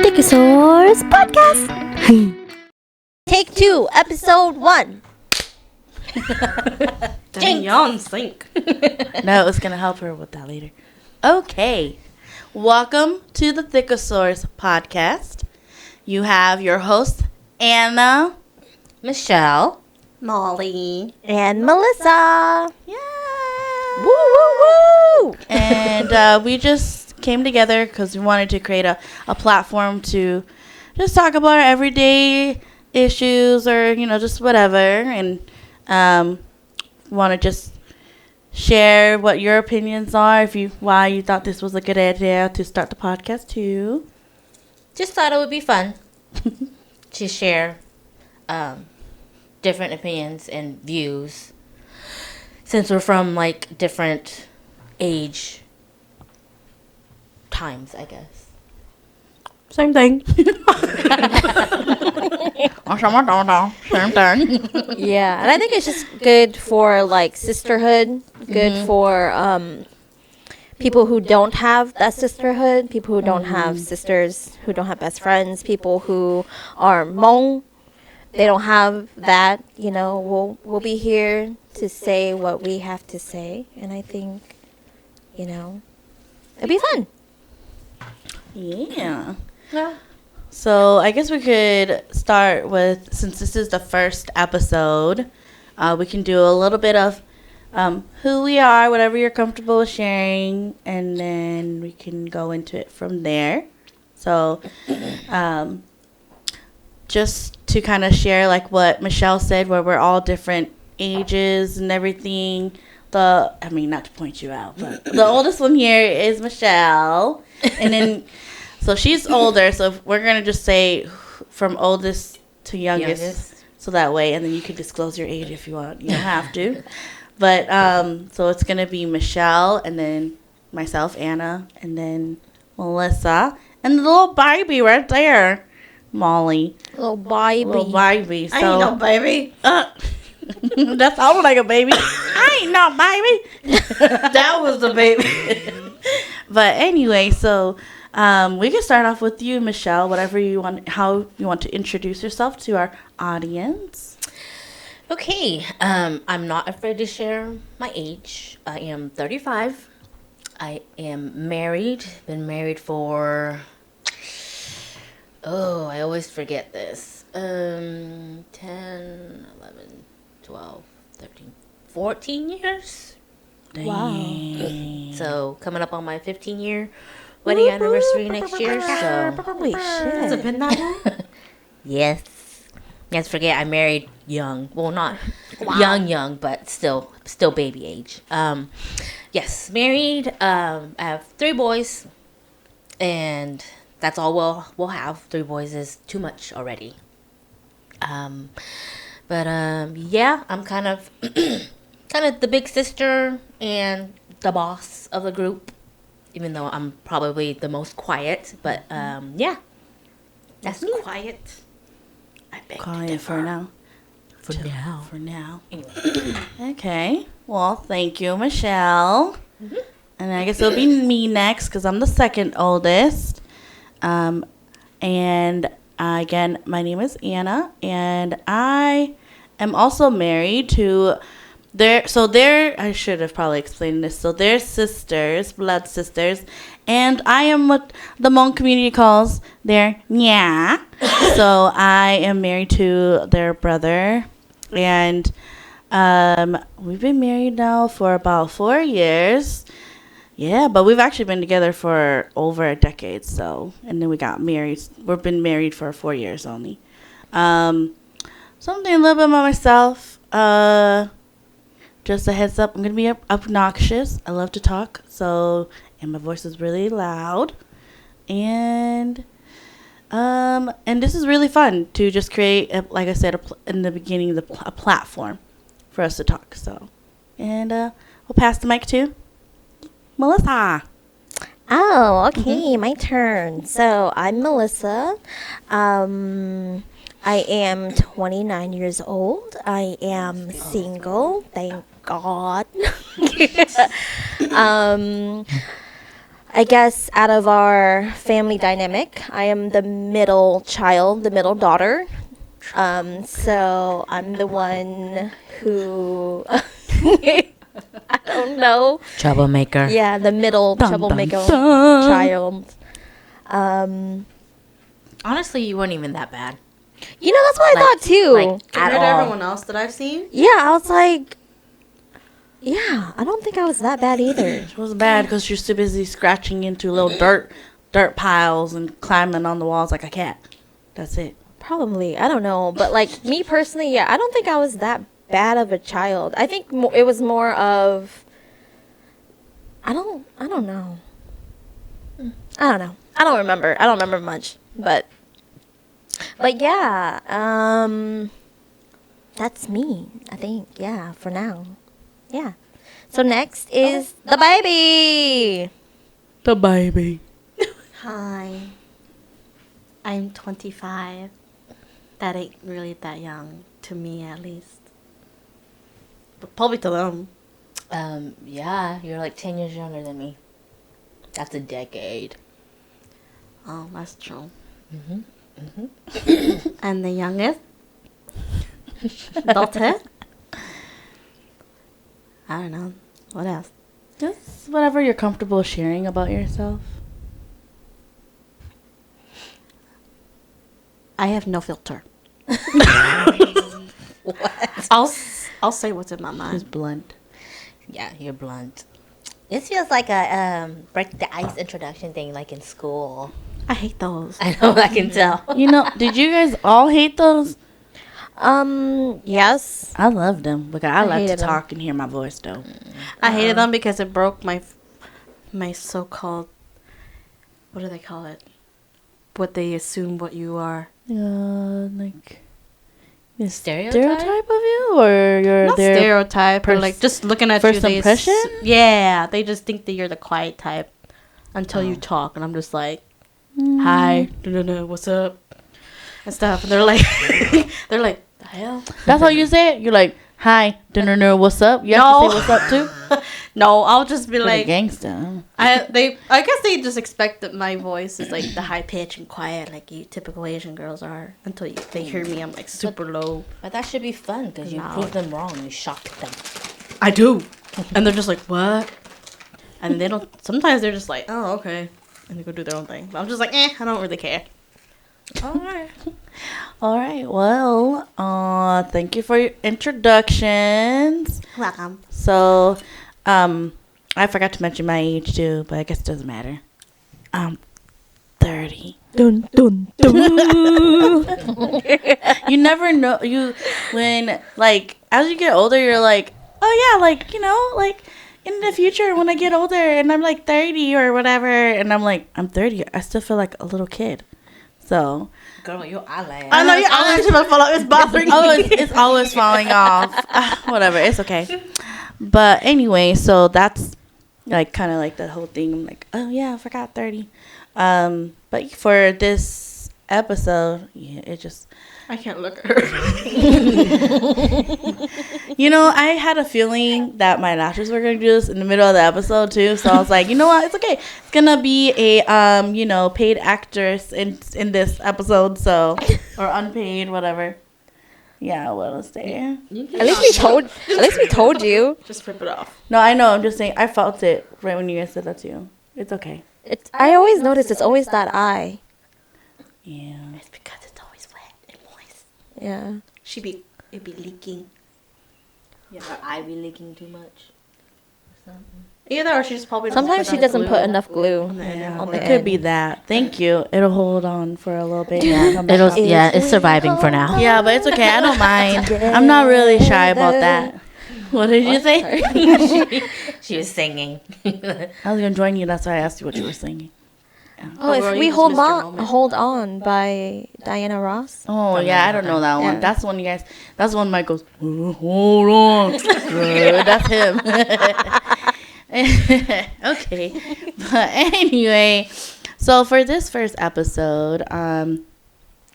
Dickosaurus Podcast. Take 2, Episode 1. Dang, sync. No, it was going to help her with that later. Okay. Welcome to the Dickosaurus Podcast. You have your host, Anna, Michelle, Molly, and Melissa. Yay! Woo, woo, woo! And we just came together because we wanted to create a platform to just talk about our everyday issues or, just whatever. And want to just share what your opinions are, why you thought this was a good idea to start the podcast too. just thought it would be fun to share different opinions and views since we're from like different age times, I guess. Same thing. Same thing. Yeah, and I think it's just good for like sisterhood, good for people who don't have that sisterhood, people who don't have sisters, who don't have best friends, people who are Hmong, they don't have that, we'll be here to say what we have to say, and I think, it'll be fun. Yeah. So I guess we could start with, since this is the first episode, we can do a little bit of who we are, whatever you're comfortable with sharing, and then we can go into it from there. So just to kind of share like what Michelle said, where we're all different ages and everything. Not to point you out, but the oldest one here is Michelle. And then, so she's older, so we're going to just say from oldest to youngest. So that way, and then you can disclose your age if you want. You don't have to. But, so it's going to be Michelle, and then myself, Anna, and then Melissa, and the little baby right there, Molly. Little baby. Little baby. So, I ain't no baby. that sounded like a baby. I ain't no baby. That was the baby. But anyway, so we can start off with you, Michelle. Whatever you want, how you want to introduce yourself to our audience. Okay, I'm not afraid to share my age. I am 35. I am married. Been married for, I always forget this. 10, 11, 12, 13, 14 years. Wow. So coming up on my 15-year wedding anniversary next year. So Holy shit. has it been that long? Yes. Yes, forget I married young. Well, not young, but still baby age. Yes, married. I have 3 boys, and that's all we'll have. 3 boys is too much already. Yeah, I'm kind of the big sister and the boss of the group, even though I'm probably the most quiet. But yeah, that's me. Quiet. I beg to Quiet differ. for now. For now. Anyway. Okay. Well, thank you, Michelle. And I guess it'll be me next because I'm the second oldest. And again, my name is Anna, and I am also married to I should have probably explained this. So they're sisters, blood sisters, and I am what the Hmong community calls their nya. So I am married to their brother, and we've been married now for about 4 years. Yeah, but we've actually been together for over a decade. So, and then we got married. We've been married for 4 years only. Something a little bit about myself. Just a heads up, I'm going to be obnoxious. I love to talk, and my voice is really loud. And this is really fun to just create, like I said in the beginning, a platform for us to talk. So, and we'll pass the mic to Melissa. Oh, okay, my turn. So I'm Melissa. I am 29 years old. I am single, thank God. I guess out of our family dynamic, I am the middle child, the middle daughter. So I'm the one who I don't know. Troublemaker. Yeah, the middle Dun, troublemaker dun, dun. child. Honestly, you weren't even that bad. You know, that's what I thought too. At Compared to all. everyone else that I've seen, Yeah, I was like, yeah, I don't think I was that bad either. It was bad because you're too busy scratching into little dirt piles and climbing on the walls like a cat. That's it. Probably, I don't know, but like me personally, yeah, I don't think I was that bad of a child. I think it was more of, I don't know. I don't know. I don't remember much, but yeah, that's me. I think, yeah, for now, yeah. So next is the baby. The baby. hi, I'm 25. That ain't really that young to me, at least. But probably to them. Yeah, you're like 10 years younger than me. That's a decade. Oh, that's true. Mm-hmm. And the youngest, daughter. I don't know. What else? Just whatever you're comfortable sharing about yourself. I have no filter. What? I'll say what's in my mind. Just blunt. Yeah, you're blunt. This feels like a break the ice introduction thing, like in school. I hate those. I know, I can tell. You know, did you guys all hate those? Yes. I loved them because I like to hated them. talk and hear my voice though. I hated them because it broke my so-called, what do they call it? What they assume what you are. Like the Stereotype? of you, or you're Not their stereotype, but like just looking at first you. they impression? Yeah, they just think that you're the quiet type until you talk, and I'm just like, hi, what's up, and stuff, and they're like, the hell? That's how you say it. You're like, hi, no, what's up? You have No. to say what's up too. No, I'll just be Like like, gangsta. I guess they just expect that my voice is like the high pitch and quiet, like you typical Asian girls are. Until they hear me, I'm like super low. But that should be fun because you No. prove them wrong. You shock them. I do, and they're just like, what? And they don't. Sometimes they're just like, oh, okay, and they go do their own thing. But I'm just like, I don't really care. All right. Well, thank you for your introductions. Welcome. So, I forgot to mention my age too, but I guess it doesn't matter. I'm 30. Dun dun dun. You never know. When like as you get older, you're like, oh yeah, like like in the future when I get older and I'm like 30 or whatever, and I'm like I'm 30, I still feel like a little kid. So Girl, your eyelash. I know your eyelash will fall out. It's bothering oh, me. it's always falling off. Whatever, it's okay. But anyway, so that's like kind of like the whole thing. I'm like, oh yeah, I forgot 30. But for this episode, yeah, it just. I can't look at her. I had a feeling that my lashes were going to do this in the middle of the episode too. So I was like, you know what? It's okay. It's going to be a, paid actress in this episode. So, or unpaid, whatever. Yeah, we'll stay. At least we told you. Just rip it off. No, I know. I'm just saying. I felt it right when you guys said that too. It's okay. I always notice it's always that eye. Yeah. It's because it's always wet and moist. Yeah. It be leaking. Yeah, her eye be leaking too much. Either or she's probably Sometimes she doesn't put enough glue Yeah, on it the could end. be that. Thank you. It'll hold on for a little bit. It's surviving for now. Yeah, but it's okay. I don't mind. I'm not really shy about that. What did you say? She was singing. I was gonna join you. That's why I asked you what you were singing. Oh, if Rory we was hold Mr. on, Moment. hold on by Diana Ross. Oh yeah, I don't know that one. Yeah. That's the one you guys. That's the one Mike goes. Hold on. That's him. Okay, but anyway, so for this first episode,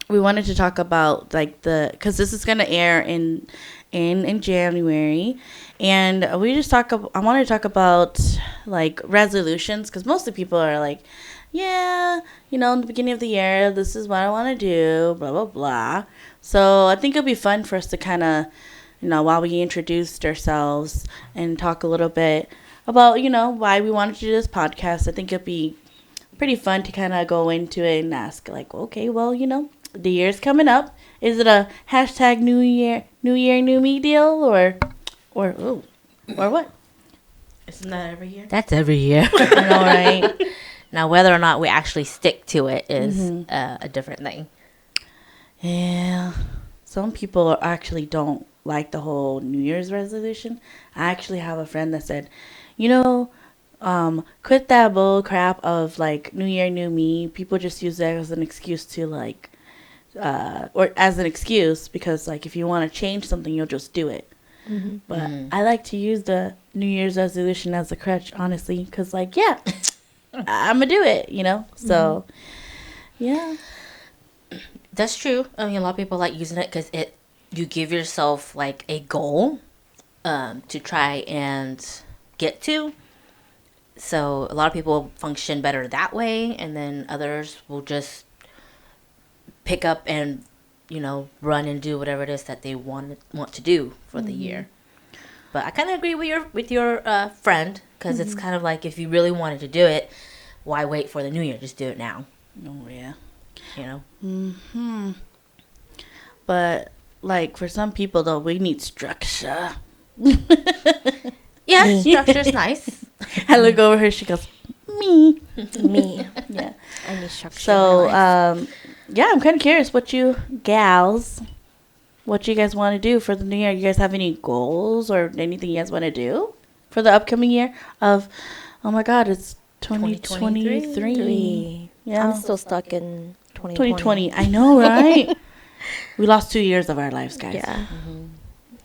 we wanted to talk about like because this is gonna air in in January, and we just I want to talk about like resolutions, because most of the people are like, yeah, you know, in the beginning of the year, this is what I want to do, blah blah blah. So I think it'll be fun for us to kind of, you know, while we introduced ourselves and talk a little bit about, you know, why we wanted to do this podcast. I think it'd be pretty fun to kind of go into it and ask, like, okay, well, you know, the year's coming up. Is it a hashtag New Year, New Me deal, or what? Isn't that every year? That's every year. I know, right? Now, whether or not we actually stick to it is a different thing. Yeah. Some people actually don't like the whole New Year's resolution. I actually have a friend that said, you know, quit that bull crap of like New Year, New Me. People just use that as an excuse to like, or as an excuse because like if you want to change something, you'll just do it. But I like to use the New Year's resolution as a crutch, honestly, because like, yeah, I'm gonna do it, you know. So, yeah. That's true. I mean, a lot of people like using it because you give yourself like a goal to try and get to. So a lot of people function better that way, and then others will just pick up and, you know, run and do whatever it is that they want to do for the year. But I kind of agree with your friend, because it's kind of like if you really wanted to do it, why wait for the new year? Just do it now. Oh yeah. You know. But like for some people though, we need structure. Yeah, structure's nice. I look over her, she goes, me. Me. Yeah. I need structure. So yeah, I'm kind of curious what you guys want to do for the new year. You guys have any goals or anything you guys want to do for the upcoming year of, oh my God, it's 2023. Yeah. I'm still stuck in 2020. 2020. I know, right? We lost 2 years of our lives, guys. Yeah.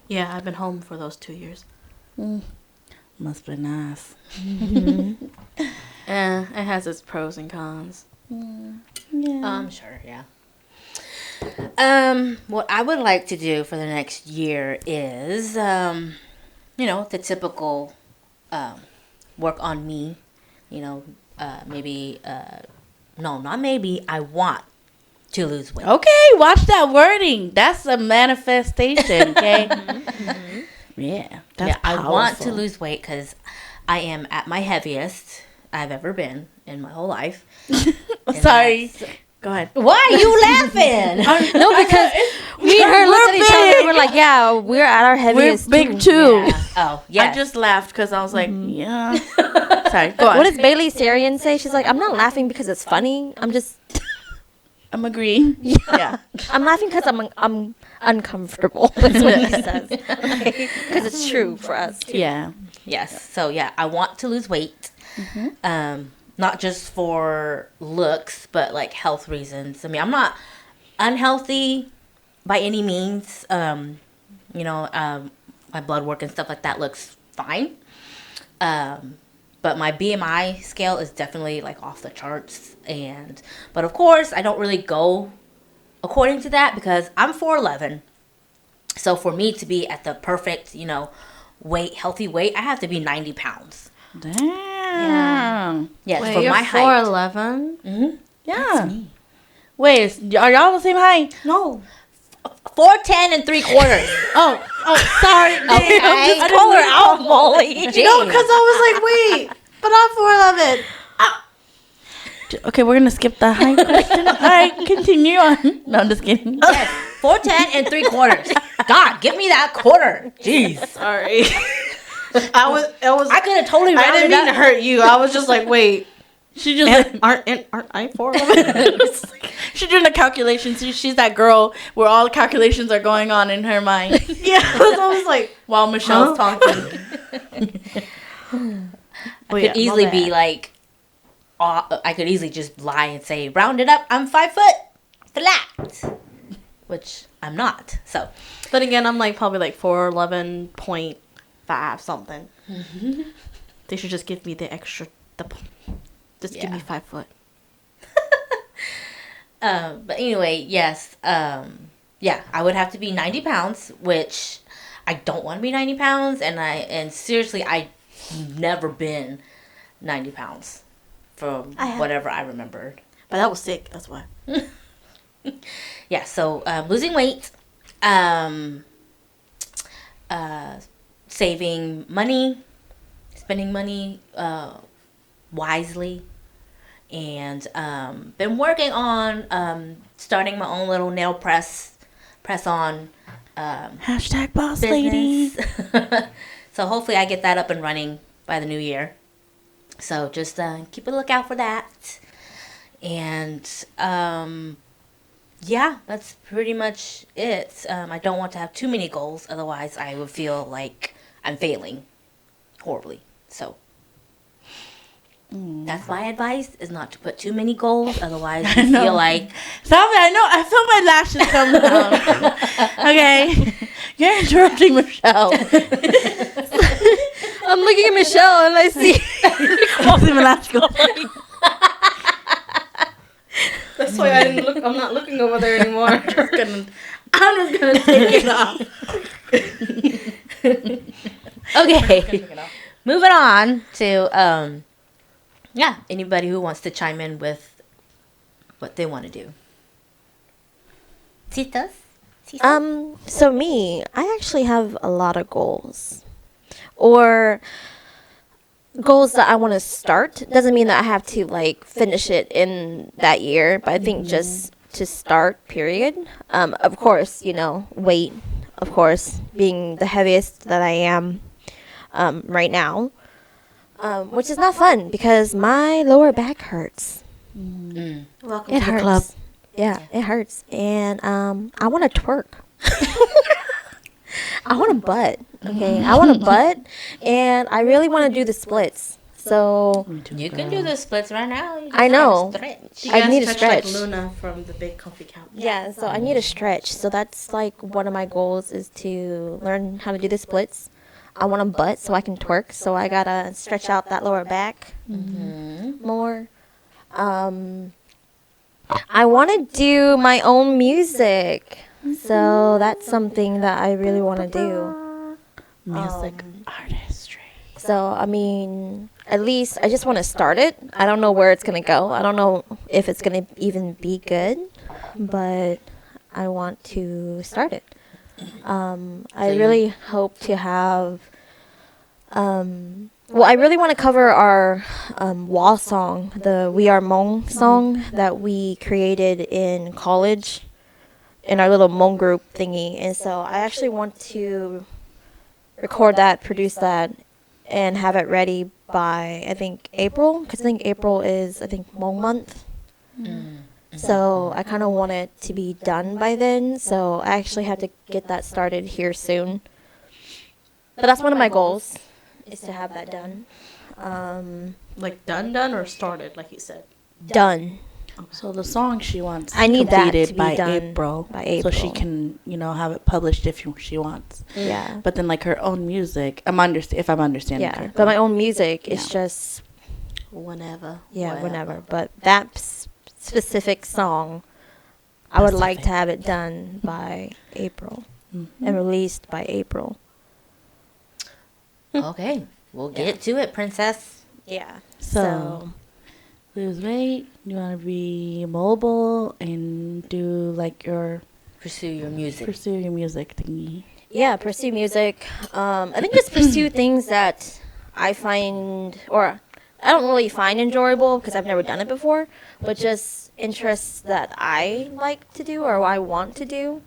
Yeah, I've been home for those 2 years. Must be nice. It has its pros and cons. Yeah. Sure, yeah. What I would like to do for the next year is, you know, the typical work on me. You know, maybe, no, not maybe, I want to lose weight. Okay, watch that wording. That's a manifestation, okay? Yeah, that's I want to powerful. lose weight because I am at my heaviest I've ever been in my whole life. Sorry. Go ahead. Why are you laughing? No, because we and her looked at each other and we're like, yeah, we're at our We're heaviest. big too. Yeah. Oh, yeah. I just laughed because I was like, yeah. Sorry, go on. What does Bailey Sarian say? She's like, I'm not laughing because it's funny. I'm agreeing. Yeah. I'm laughing because I'm uncomfortable. That's what he says. Because it's true for us. Too. Yeah. Yes. So yeah, I want to lose weight. Not just for looks, but like health reasons. I mean, I'm not unhealthy by any means. You know, my blood work and stuff like that looks fine. But my BMI scale is definitely like off the charts. But of course, I don't really go according to that because I'm 4'11". So for me to be at the perfect, you know, healthy weight, I have to be 90 pounds. Damn. Yes, Wait, for you're my height. 4'11"? Yeah. Wait, are y'all the same height? No. 4'10 3/4. Oh, sorry. Okay. I just Call her out, Molly. No, because I was like, wait, but I'm 4'11". Okay, we're gonna skip the height question. All right, continue on. No, I'm just kidding. Yes, 4'10 3/4. God, give me that quarter. Jeez. Sorry. I I could have totally I rounded didn't mean to up. hurt you. I was just like, wait. She just Aren't I 4'11"? she's doing the calculations. She's that girl where all the calculations are going on in her mind. Yeah, I was like, While Michelle's talking. I could easily be like, I could easily just lie and say, round it up, I'm 5 foot flat. Which I'm not. So, But again, I'm like probably like 4'11.5 something. They should just give me the extra. Just give me 5 foot. but anyway, yes. Yeah, I would have to be 90 pounds, which I don't want to be 90 pounds, and seriously, I never been 90 pounds from whatever I remembered. But that was sick. That's why. Yeah, so losing weight, saving money, spending money wisely, and been working on starting my own little nail press on Hashtag boss lady. business. So hopefully I get that up and running by the new year. So just keep a lookout for that. And yeah, that's pretty much it. I don't want to have too many goals, otherwise I would feel like I'm failing horribly. So that's my advice: is not to put too many goals, otherwise you feel like Stop it. I know. I feel my lashes come down. Okay. You're interrupting Michelle. I'm looking at Michelle and I see. Closing my lash go. That's why I didn't look. I'm not looking over there anymore. I'm just gonna take it off. okay. Moving on to yeah, anybody who wants to chime in with what they want to do. Citas? So me, I actually have a lot of goals. Or goals that I want to start. Doesn't mean that I have to like finish it in that year, but I think just to start, period. Of course, weight, of course, being the heaviest that I am right now. Which is not fun because my lower back hurts. Welcome It to hurts. the club. Yeah, it hurts. And I want to twerk. I want a butt. Okay, I want a butt, and I really want to do the splits. So You can do the splits right now. You just I know. gotta stretch. You I guys need a stretch stretch. like Luna from the Big Comfy Couch. yeah, so I need a stretch. So that's like one of my goals is to learn how to do the splits. I want a butt so I can twerk. So I gotta stretch out that lower back more. I want to do my own music. So that's something that I really want to do. Music artistry. So, I mean, at least I just want to start it. I don't know where it's going to go. I don't know if it's going to even be good, but I want to start it. I really hope to have. Well, I really want to cover our wall song, the We Are Hmong song that we created in college in our little Hmong group thingy. And so I actually want to record that, produce that, and have it ready by, I think, April. Because I think April is, Hmong month. So I kind of want it to be done by then. So I actually have to get that started here soon. But that's one of my goals, is to have that done. Like done or started, like you said. Done. So the song she wants I need that completed to be by done April, by so she April. can have it published if she wants. Yeah. But then like her own music, if I'm understanding Yeah. correctly. But my own music is Yeah. just, Whenever. whenever. But that specific song, I would like to Specific. have it done by April Mhm. and released by April. Okay, we'll get to it, princess. Yeah. So, lose weight. You want to be mobile and do like your Pursue your music. pursue your music thingy. yeah, pursue music. I think just pursue things that I find, or I don't really find enjoyable because I've never done it before, but just interests that I like to do or I want to do.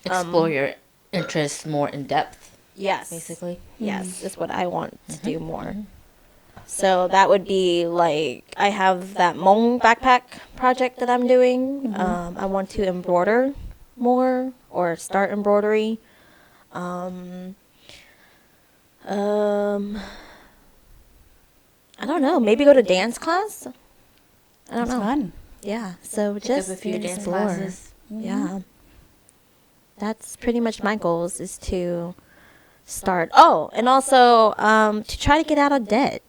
Explore your interests more in depth, Yes. basically. Yes, is what I want to do more. So that would be like, I have that Hmong backpack project that I'm doing. I want to embroider more or start embroidery. I don't know. Maybe go to dance class. I don't It's know. fun. Yeah. So Pick just up a few dance explore. classes. Yeah. That's pretty much my goals is to start. Oh, and also to try to get out of debt.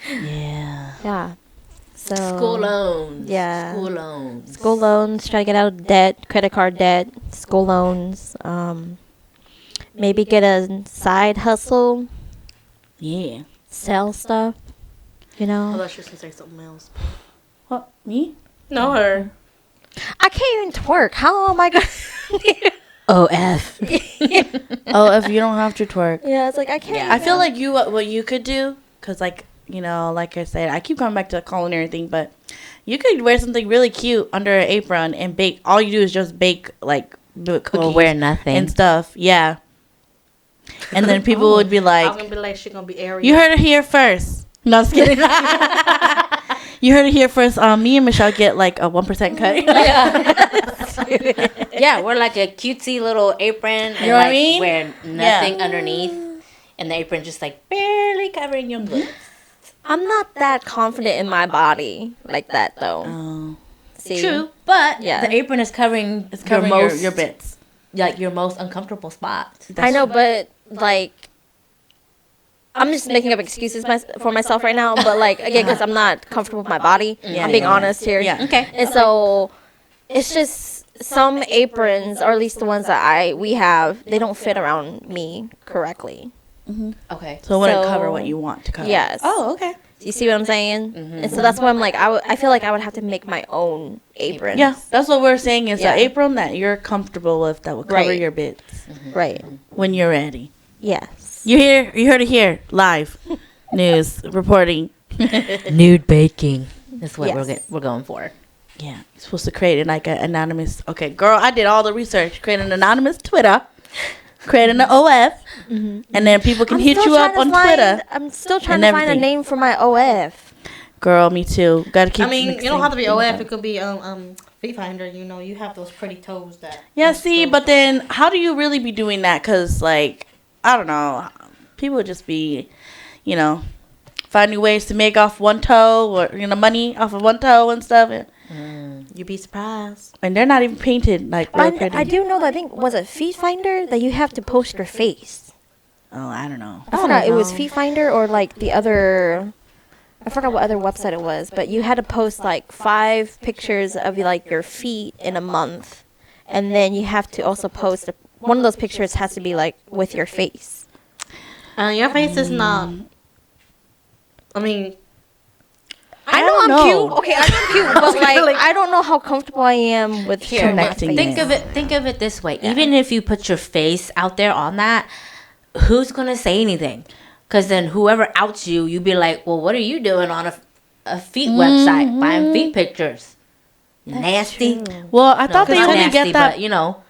Yeah. Yeah. So School loans. Yeah. School loans. school loans, try to get out of debt, credit card debt, school loans. maybe get a side hustle, Yeah. sell stuff. You I know, thought she was gonna say something else. What, me? No, her. I can't even twerk. How am I gonna? OF. Oh, if you don't have to twerk. Yeah, it's like I can't. I feel like what you could do, because, like, you know, like I said, I keep coming back to the culinary thing, but you could wear something really cute under an apron and bake. All you do is just bake, like, cookies Or wear nothing. and stuff. Yeah. And then people would be I was like, gonna be like, she gonna be Ariel. you heard it here first. No, I'm just kidding. You heard it here first. Me and Michelle get, like, a 1% cut. Yeah, we're like a cutesy little apron. And You know what I like mean? wear nothing underneath. And the apron just like barely covering your glutes. I'm not that confident in my body like that though. Oh. See? True, but Yeah. the apron is covering, It's covering your most your bits. like your most uncomfortable spot. I know, but like, I'm just making up excuses for myself right now. But like again, because I'm not comfortable with my body. Yeah, I'm being yeah. honest here. Yeah. Okay. And so, it's just some aprons, or at least the ones that we have, they don't fit around me correctly. Okay. So it wouldn't So- cover what you want to cover. Yes. Oh, okay. You see what I'm saying? And so that's why I'm like, I feel like I would have to make my own aprons. Yeah, that's what we're saying is Yeah. an apron that you're comfortable with that will cover Right. your bits Right. when you're ready. Yes. You heard it here live news reporting. Nude baking. That's what Yes. we're going for. Yeah, you're supposed to create like an anonymous. Okay, girl, I did all the research. Create an anonymous Twitter, create an OF, and then people can hit you up on Twitter. I'm still trying and to find a everything. name for my OF. Girl, me too. Got to keep. I mean, you mixing don't have to be things OF. up. It could be Feet Finder. You know, you have those pretty toes that. Yeah, see, but then how do you really be doing that? Because, like, I don't know. People would just be, you know, finding ways to make off one toe or, you know, money off of one toe and stuff. You'd be surprised. And they're not even painted, like, real pretty. I do know that. I think was it Feet Finder that you have to post your face. Oh, I don't know. I forgot it was Feet Finder or like the other. I forgot what other website it was, but you had to post like 5 pictures of like your feet in a month, and then you have to also post one of those pictures has to be like with your face. Your face is not. I mean, I know don't I'm know. cute. Okay, I'm cute, but like I don't know how comfortable I am with Connecting connecting. Think of it this way. Even if you put your face out there on that, who's gonna say anything? Because then whoever outs you, you be like, well, what are you doing on a feet website buying feet pictures? Nasty. Well, I thought No, they not only nasty, get that. but you know,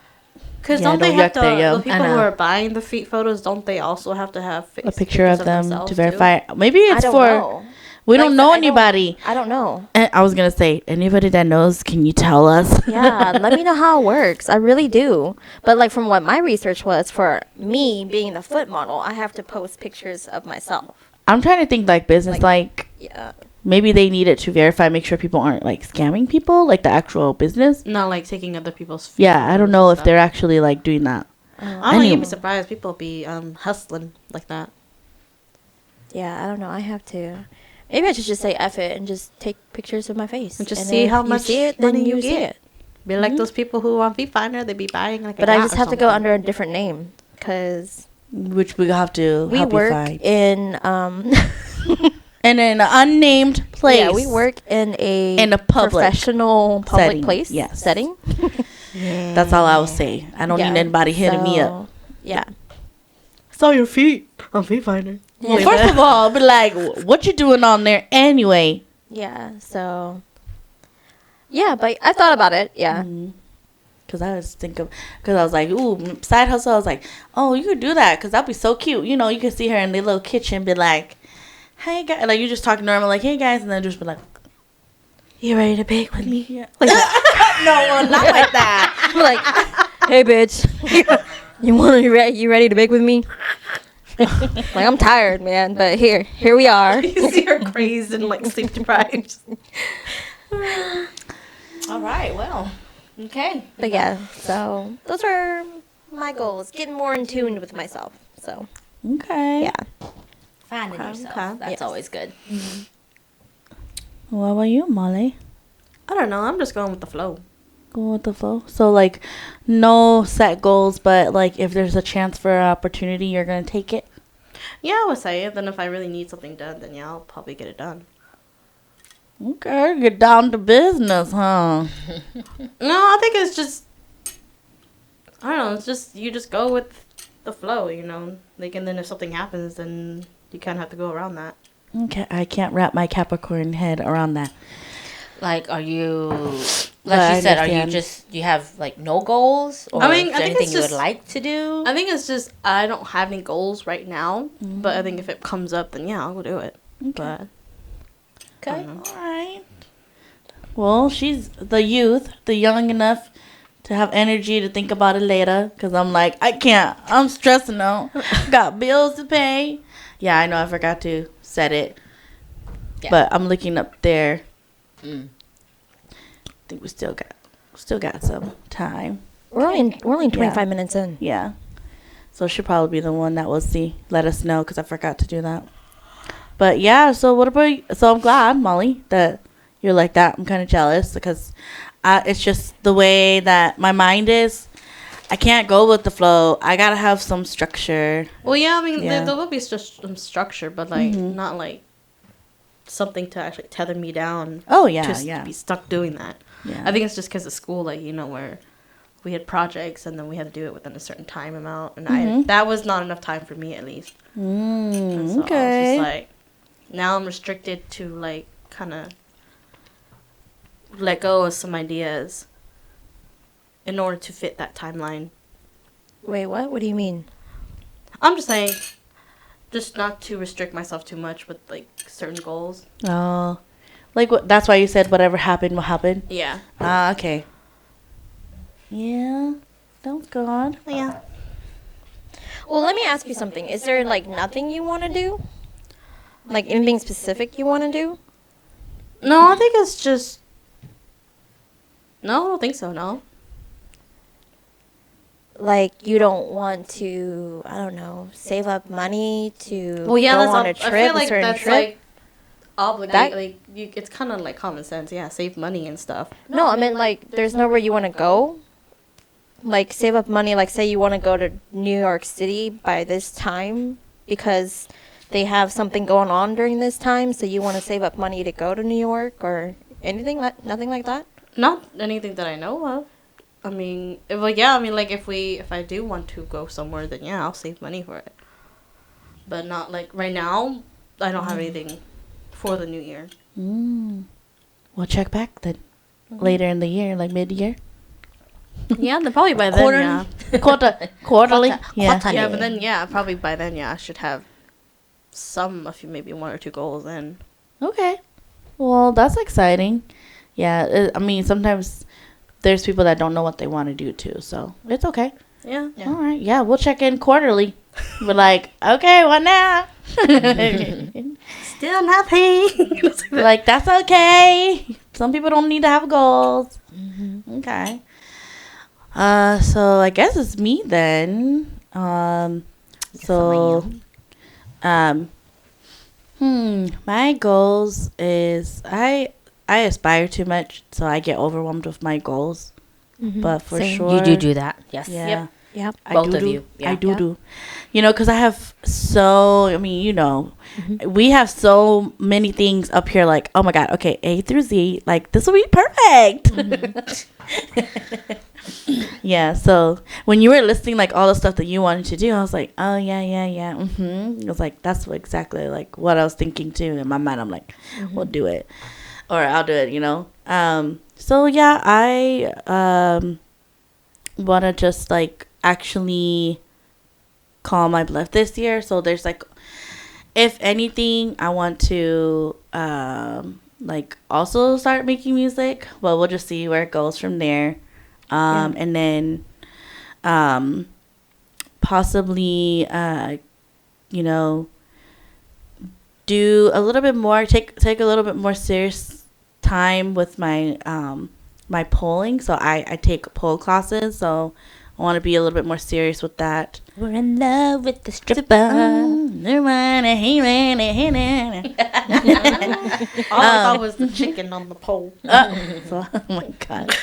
because Yeah, don't they don't have yuck there, yo. the people I who know. are buying the feet photos? Don't they also have to have A picture of them themselves, to too? verify. Maybe I it's don't for. know. We Like don't I know said, anybody. I don't know. And I was gonna say, anybody that knows, can you tell us? Yeah, let me know how it works. I really do. But like from what my research was, for me being the foot model, I have to post pictures of myself. I'm trying to think like business, like Yeah. maybe they need it to verify, make sure people aren't like scamming people, like the actual business. Not like taking other people's feet. Yeah, I don't photos know and if stuff. they're actually like doing that. I don't know. You'd Anyway. be surprised. People be hustling like that. Yeah, I don't know. I have to. Maybe I should just say F it and just take pictures of my face. And just And see if how you much see it, then money you you see get. it. Be like those people who on Feet Finder, they be buying like. But a I yacht just or have to go something. under a different name because Which we have to we help work you find. in And in an unnamed place. yeah, we work in a public professional public setting, place yes. setting. That's all I will say. I don't Yeah, need anybody hitting me up. so, Yeah. Saw your feet on Feet Finder. Well, first of all, be like, what you doing on there anyway? Yeah. So. Yeah, but I thought about it. Yeah. Because I was thinking, because I was like, ooh, side hustle. I was like, oh, you could do that because that'd be so cute. You know, you could see her in the little kitchen, be like, hey, guys. Like, you just talking normal, like, hey, guys. And then just be like, You ready to bake with me? yeah. No, not like that. I'm like, hey, bitch, you ready to bake with me? Like I'm tired, man, but here we are. You see her crazed and like sleep deprived. all right, well, okay. But yeah, so those are my goals. Getting more in tune with myself. So Okay. yeah, Finding yourself. okay. That's Yes. always good. What about you, Molly? I don't know. I'm just going with the flow. Go with the flow. So like, no set goals, but like if there's a chance for an opportunity, you're gonna take it. Yeah, I would say. Then if I really need something done, then yeah, I'll probably get it done. Okay, get down to business, huh? No, I think it's just, I don't know. It's just you just go with the flow, you know. Like, and then if something happens, then you kind of have to go around that. Okay, I can't wrap my Capricorn head around that. Like, are you, But like I you said, are you understand. just, you have like no goals? Or I mean, is I there think anything it's you just- would like to do? I think it's just I don't have any goals right now, but I think if it comes up, then yeah, I'll go do it. But Okay. All right. Well, she's the youth, the young enough to have energy to think about it later. Because I'm like, I can't. I'm stressing out. Got bills to pay. Yeah, I know I forgot to set it. Yeah. But I'm looking up there. Mm. I think we still got some time. We're only 25 Yeah. minutes in. Yeah. So she'll probably be the one that will let us know because I forgot to do that. But yeah, so what about you? So I'm glad, Molly, that you're like that. I'm kind of jealous because it's just the way that my mind is. I can't go with the flow. I gotta have some structure. well, yeah, I mean, Yeah. there will be just some structure, but like not like something to actually tether me down Oh yeah, to be stuck doing that. yeah. I think it's just because of school, like, you know, where we had projects and then we had to do it within a certain time amount, and that was not enough time for me at least. And so I was Okay. just like, now I'm restricted to like kind of let go of some ideas in order to fit that timeline. Wait, what? What do you mean? I'm just saying, just not to restrict myself too much with like certain goals. Oh, like what? That's why you said whatever happened will happen. Yeah. Ah, okay. Yeah, sounds good. Yeah. Well, let me ask you something. Is there like nothing you want to do? Like anything specific you want to do? No, I think it's just. No, I don't think so. No. Like you don't want to, I don't know, save up money to Well, yeah, go that's on a I trip, feel like a certain that's trip? like obligate. That- Like you, it's kind of like common sense. Yeah, save money and stuff. No, I mean like there's nowhere you want to go. Like save up money. Like say you want to go to New York City by this time because they have something going on during this time, so you want to save up money to go to New York or anything like nothing like that. Not anything that I know of. I mean, like yeah, I mean like if I do want to go somewhere, then yeah, I'll save money for it. But not like right now. I don't have anything for the new year. We'll check back then later in the year, like mid-year. Yeah, then probably by then. Quarterly? Yeah. Quarterly. Yeah. Quarterly. Yeah, but then yeah, probably by then yeah, I should have a few, maybe 1 or 2 goals then. Okay. Well, that's exciting. Yeah. I mean, sometimes there's people that don't know what they want to do too, so it's okay. Yeah. All right. Yeah, we'll check in quarterly. We're like, okay, what now? Still nothing. Like, that's okay. Some people don't need to have goals. Okay. So I guess it's me then. So, my goals is I aspire too much, so I get overwhelmed with my goals. But for Same. sure, You do that. Yes. Yep. Yep. I Both do of do. you. Yeah. I do. You know, because I have I mean, you know, we have so many things up here. Like, oh my God, okay, A through Z. Like, this will be perfect. Yeah. So when you were listing like all the stuff that you wanted to do, I was like, oh yeah. I was like, that's exactly like what I was thinking too. In my mind, I'm like, we'll do it, or I'll do it. You know. So yeah, I want to just like actually call my bluff this year. So there's like, if anything, I want to like also start making music. Well, we'll just see where it goes from there. And then possibly you know, do a little bit more, take a little bit more serious time with my my polling. So I take poll classes. So I want to be a little bit more serious with that. We're in love with the stripper. All I thought was the chicken on the pole. Oh my god.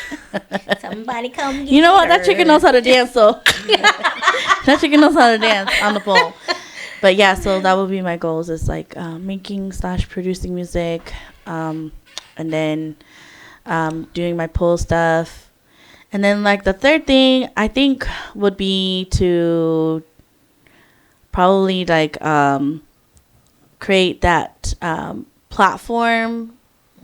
Somebody come get You know what? That chicken her. knows how to dance, so that chicken knows how to dance on the pole. But yeah, so that would be my goals, is like making / producing music, and then doing my pole stuff. And then like the third thing I think would be to probably like create that platform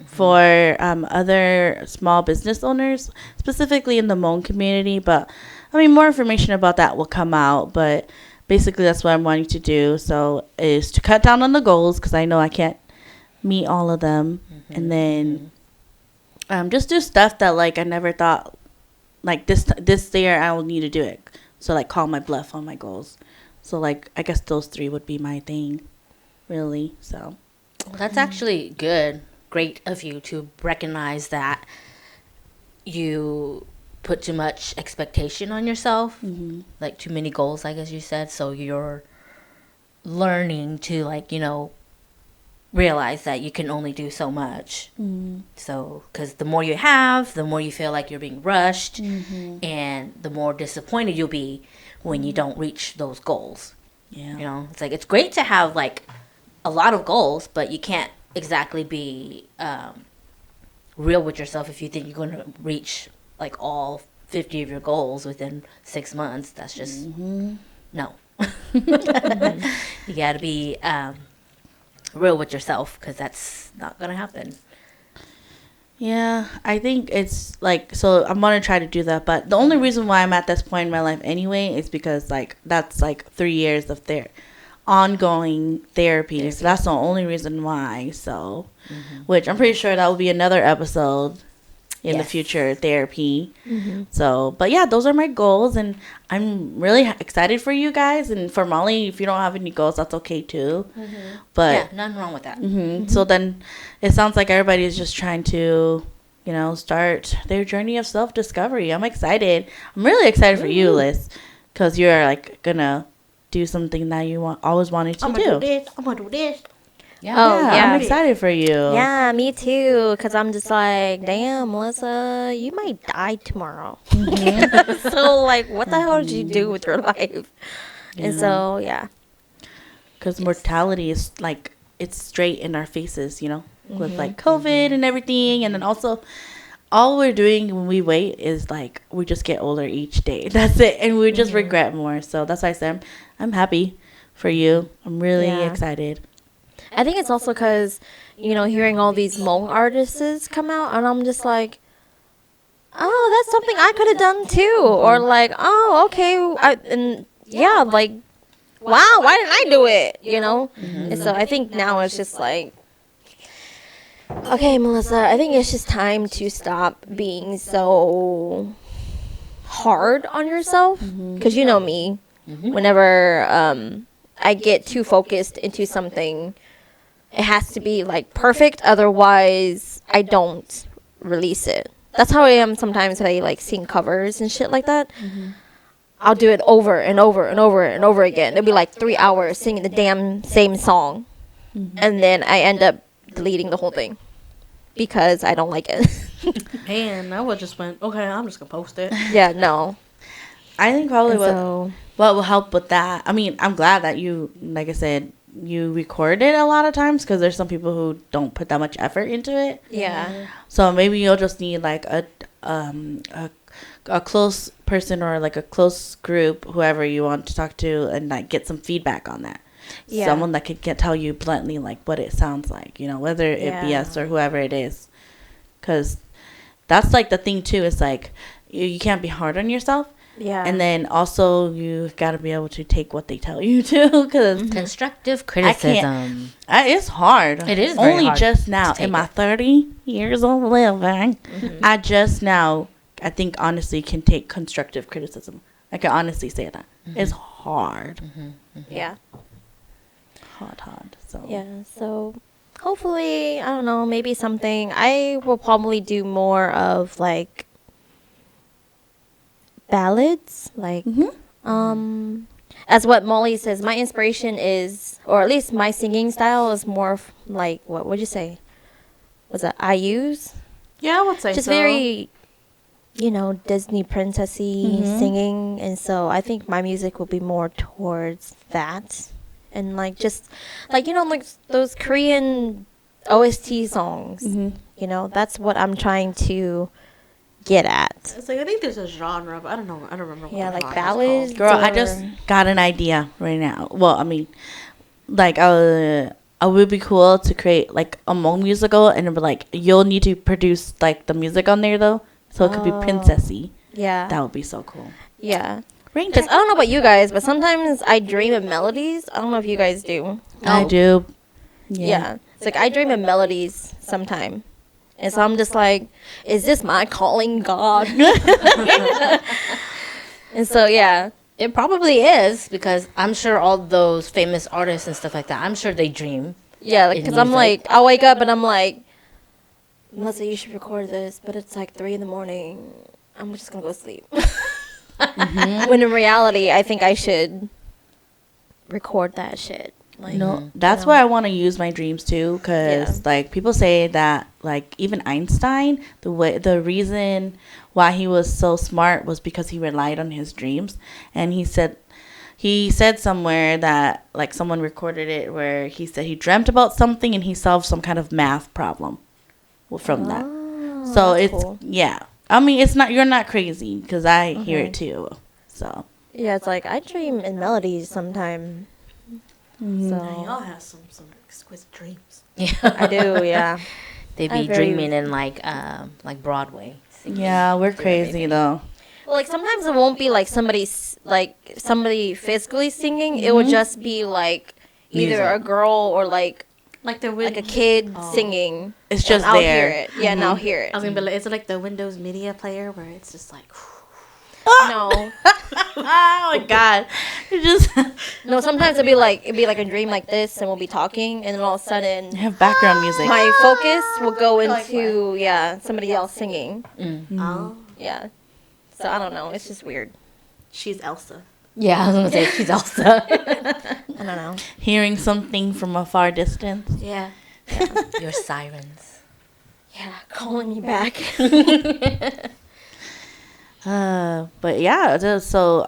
for other small business owners, specifically in the Hmong community. But I mean, more information about that will come out. But basically, that's what I'm wanting to do. So is to cut down on the goals, because I know I can't meet all of them, and then just do stuff that like I never thought, like this year I will need to do it. So like call my bluff on my goals. So like I guess those 3 would be my thing, really. So That's actually good. Great of you to recognize that you put too much expectation on yourself, like too many goals, I guess you said. So you're learning to, like, you know, realize that you can only do so much. So, because the more you have, the more you feel like you're being rushed, and the more disappointed you'll be when you don't reach those goals. yeah. You know, it's like, it's great to have like a lot of goals, but you can't exactly be real with yourself if you think you're going to reach like all 50 of your goals within 6 months. That's just no. You got to be real with yourself, because that's not going to happen. Yeah, I think it's like, so I'm gonna try to do that, but the only reason why I'm at this point in my life anyway is because like that's like 3 years of their ongoing therapy. So that's the only reason why. So, which I'm pretty sure that will be another episode in the Yes. future, therapy. So, but yeah, those are my goals, and I'm really excited for you guys, and for Molly. If you don't have any goals, that's okay too. But Yeah, nothing wrong with that. so then it sounds like everybody is just trying to, you know, start their journey of self-discovery. I'm excited. I'm really excited for you, Liz, because you're like gonna do something that you always wanted to I'm do. gonna do this. I'm gonna do this. Oh, yeah. I'm excited for you. Yeah, me too. Because I'm just like, damn, Melissa, you might die tomorrow. So, like, what the hell did you do with your life? And so, yeah. Because mortality is like, it's straight in our faces, you know, with like COVID and everything. And then also, all we're doing when we wait is like, we just get older each day. That's it. And we just regret more. So that's why I said, I'm happy for you. I'm really Yeah. excited. I think it's also because, you know, hearing all these Hmong artists come out, and I'm just like, oh, that's something I could have done too. Or like, oh, okay. And yeah, like, wow, why didn't I do it? You know? And so I think now it's just like, okay, Melissa, I think it's just time to stop being so hard on yourself. Because you know me. Whenever I get too focused into something, it has to be like perfect, otherwise I don't release it. That's how I am sometimes when I like sing covers and shit like that. I'll do it over and over and over and over again. It'll be like 3 hours singing the damn same song, and then I end up deleting the whole thing because I don't like it. And I would just went, okay, I'm just gonna post it. Yeah, no. I think probably And what so will help with that, I mean, I'm glad that you, like I said, you record it a lot of times, because there's some people who don't put that much effort into it. yeah, So maybe you'll just need like a close person, or like a close group, whoever you want to talk to, and like get some feedback on that. Yeah. Someone that could tell you bluntly like what it sounds like, you know, whether it be Yeah. us or whoever it is. Because that's like the thing too, is like you can't be hard on yourself. yeah. And then also you got to be able to take what they tell you too, because Constructive criticism. it's hard. It is very only hard just now to take in my it. 30 years of living, I just now, I think, honestly can take constructive criticism. I can honestly say that. It's hard. yeah. Hard. So Yeah, so hopefully, I don't know, maybe something. I will probably do more of like ballads, like as what Molly says. My inspiration is, or at least my singing style is more like what would you say? Was that IU's? Yeah, I would say Just so. very, Disney princessy singing, and so I think my music will be more towards that, and like just like like those Korean OST songs. That's what I'm trying to get at. It's like I think there's a genre, but I don't know. I don't remember. Yeah, what like genre it's ballads. called. Girl, I or- just got an idea right now. Well, I mean, like, it would be cool to create like a Hmong musical, and it'd be like you'll need to produce like the music on there though, so it could be princessy. Yeah. That would be so cool. Yeah. Rain Because I don't know about you guys, but sometimes I dream of melodies. I don't know if you guys do. I do. Yeah. It's like I dream of melodies sometime. And so I'm just like, is this my calling, God? And so, yeah. It probably is because I'm sure all those famous artists and stuff like that, I'm sure they dream. Yeah, In because I'm music. like, I'll wake up and I'm like, Melissa, you should record this, but it's like 3 a.m. I'm just going to go sleep. When in reality, I think I should record that shit. Like, No, that's why I want to use my dreams too, because Yeah. like people say that like even Einstein, the reason why he was so smart was because he relied on his dreams, and he said somewhere that like someone recorded it where he said he dreamt about something and he solved some kind of math problem from that. So that's it's cool. yeah. I mean, it's not you're not crazy because I hear it too. So Yeah, it's like I dream in melodies sometime. Yeah, So y'all have some exquisite dreams. Yeah. I do, yeah. They'd I be very- dreaming in like Broadway. yeah, we're crazy though. Well, like sometimes it won't be like somebody physically singing. It would just be like either Music. a girl or like Like the a kid singing. It's and just I'll there. hear it. Yeah, and I'll hear it. I was gonna be like, is it like the Windows Media Player where it's just like, No, Oh my god. You just no. Sometimes it'd be like a dream like this, and we'll be talking, and then all of a sudden, have background music. my focus will go into somebody else singing. oh, Yeah. So I don't know. It's just weird. she's Elsa. Yeah, I was gonna say she's also I don't know. Hearing something from a far distance. Yeah. your sirens. Yeah, calling me back. But yeah, so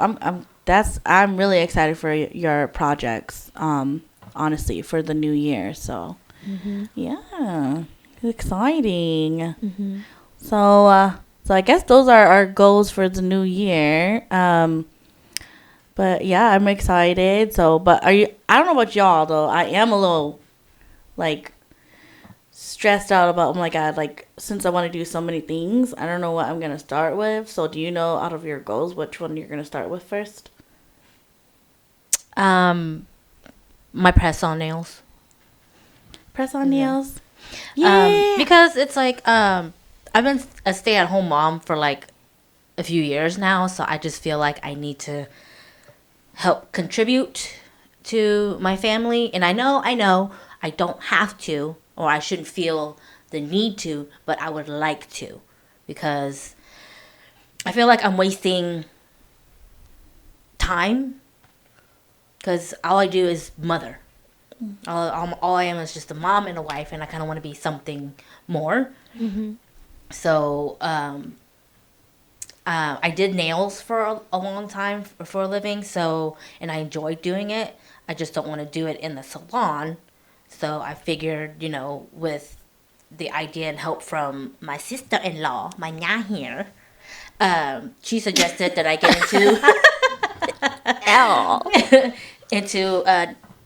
I'm really excited for your projects. Honestly, for the new year. So yeah, exciting. So I guess those are our goals for the new year. But yeah, I'm excited. So, but I don't know about y'all though. I am a little like stressed out about. I'm like, since I want to do so many things, I don't know what I'm gonna start with. So, do you know out of your goals which one you're gonna start with first? My press on nails. Press on nails. Yeah. Because it's like I've been a stay-at-home mom for like a few years now, so I just feel like I need to help contribute to my family. And I know I don't have to, or I shouldn't feel the need to, but I would like to, because I feel like I'm wasting time, because all I do is mother. All I am is just a mom and a wife, and I kind of want to be something more. So I did nails for a long time for a living, so, and I enjoyed doing it. I just don't want to do it in the salon. So I figured, with the idea and help from my sister-in-law, my nya here, she suggested that I get into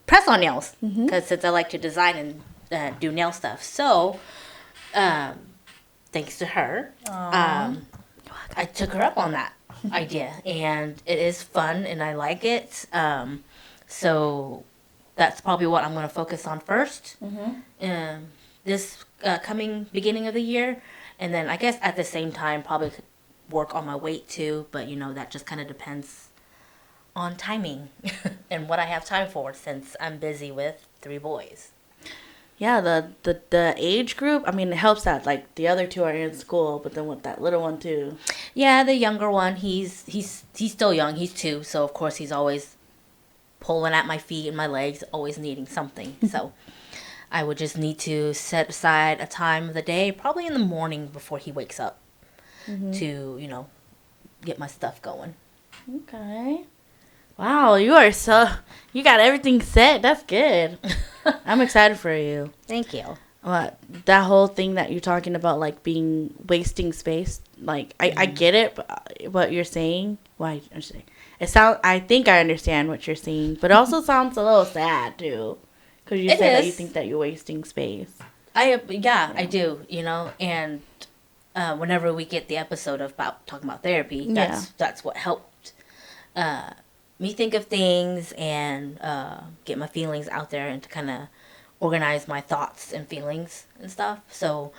press on nails, because since I like to design and do nail stuff. So thanks to her, I took her up on that idea, and it is fun and I like it. So that's probably what I'm going to focus on first this coming beginning of the year. And then I guess at the same time probably work on my weight too, but that just kind of depends on timing and what I have time for, since I'm busy with 3 boys. yeah, the age group. I mean, it helps that like the other two are in school, but then with that little one too. Yeah, the younger one, he's still young. He's 2, so of course he's always pulling at my feet and my legs, always needing something. So I would just need to set aside a time of the day, probably in the morning before he wakes up, to, you know, get my stuff going. Okay. Wow, you got everything set. That's good. I'm excited for you. Thank you. What, that whole thing that you're talking about, like being wasting space, like I get it, but what you're saying. Why I'm saying I think I understand what you're saying, but it also sounds a little sad too, because you It said that you is. think that you're wasting space. I do, you know, and whenever we get the episode about talking about therapy, that's what helped me think of things and get my feelings out there and to kind of organize my thoughts and feelings and stuff. So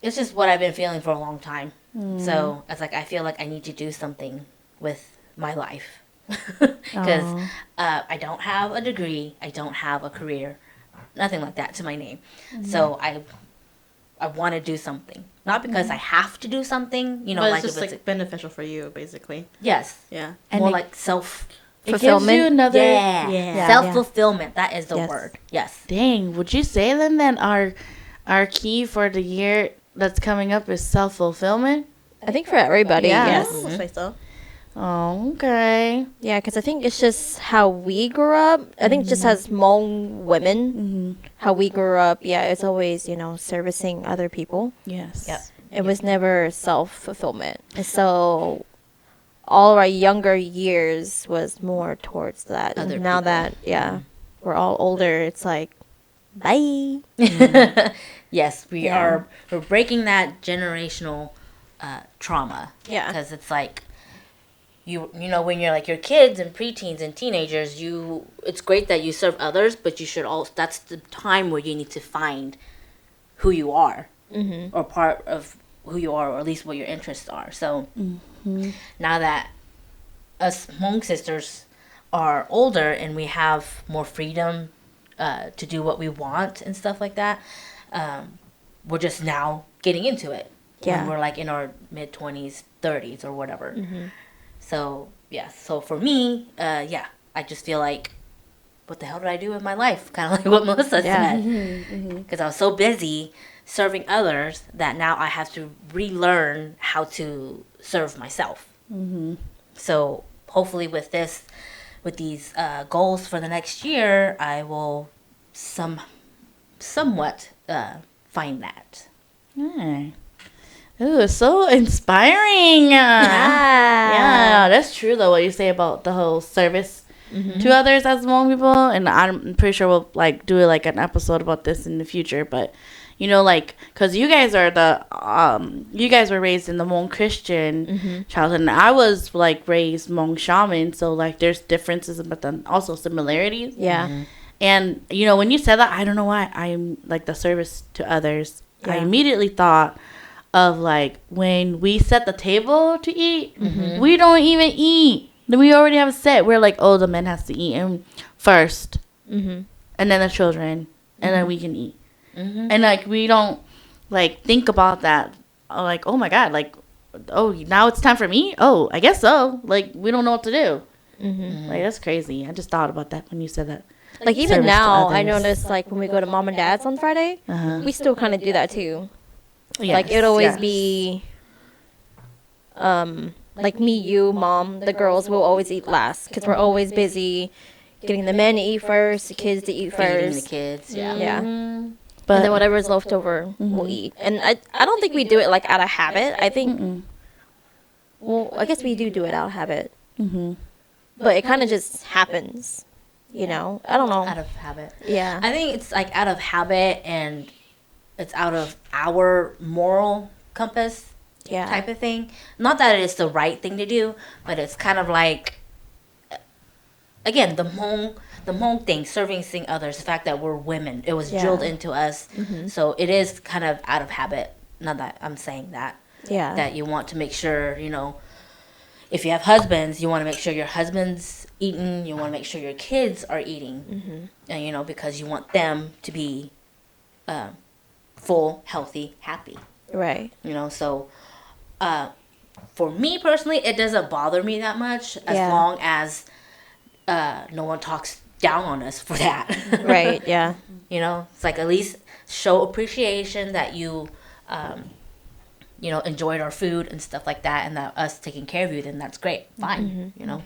it's just what I've been feeling for a long time. So it's like I feel like I need to do something with my life because I don't have a degree, I don't have a career, nothing like that to my name. So I want to do something, not because I have to do something, you know, But like it's just if it's like beneficial for you, basically. yes, Yeah. And more it- like self. It gives Fulfillment? you another. Yeah. Self-fulfillment. That is the Yes. word. Yes. Dang, would you say then that our key for the year that's coming up is self-fulfillment? I think for everybody, Yeah. yes. I would say so. Oh, okay. Yeah, because I think it's just how we grew up. I think just as Hmong women, how we grew up, yeah, it's always, you know, servicing other people. Yes. Yep. It was never self-fulfillment. And so all our younger years was more towards that. Other Now people. that, yeah, we're all older, it's like, bye. Yes, we're breaking that generational trauma. Yeah. Because it's like you know when you're like your kids and preteens and teenagers, it's great that you serve others, but you should also that's the time where you need to find who you are or part of who you are, or at least what your interests are. So now that us Hmong sisters are older and we have more freedom to do what we want and stuff like that, we're just now getting into it. Yeah. When we're like in our mid 20s, 30s, or whatever. So yeah. So for me, I just feel like, what the hell did I do with my life? Kind of like what Melissa Yeah. said. Because I was so busy serving others that now I have to relearn how to serve myself. So hopefully with these goals for the next year, I will somewhat find that. Yeah. Ooh, so inspiring. Yeah, that's true though. What you say about the whole service to others as Hmong people, and I'm pretty sure we'll like do like an episode about this in the future. But you know, like, cause you guys are you guys were raised in the Hmong Christian childhood, and I was like raised Hmong shaman. So like, there's differences, but then also similarities. Yeah. And you know, when you said that, I don't know why I'm like the service to others. I Yeah. immediately thought of like when we set the table to eat, we don't even eat. Then we already have a set. We're like, oh, the men has to eat first, and then the children, and then we can eat. And like we don't like think about that. Like, oh my god, like, oh, now it's time for me. Oh, I guess so. Like we don't know what to do. Like that's crazy. I just thought about that when you said that. Like even Service to now, I others. notice like when we go to mom and dad's on Friday, we still kind of do that too. Like Yes, it'd always yes. be, like me, you, mom, the girls will always eat last because we're always busy getting the men to eat first, the kids to eat Feeding the first. kids. Yeah. Yeah. But And then whatever's left over, we'll eat. And I don't think we do it like out of habit. I think, well, I guess we do it out of habit. But it kind of just happens, you know? I don't know. Out of habit. Yeah. I think it's like out of habit, and it's out of our moral compass Yeah. type of thing. Not that it's the right thing to do, but it's kind of like, again, the Hmong thing, servicing others, the fact that we're women, it was Yeah. drilled into us. So it is kind of out of habit. Not that I'm saying that. Yeah. That you want to make sure, you know, if you have husbands, you want to make sure your husbands eaten. You want to make sure your kids are eating, and you know, because you want them to be full, healthy, happy. Right. You know, so for me personally, it doesn't bother me that much as Yeah. long as no one talks down on us for that. Right. Yeah. You know, it's like at least show appreciation that you, you know, enjoyed our food and stuff like that, and that us taking care of you. Then that's great, fine. You know,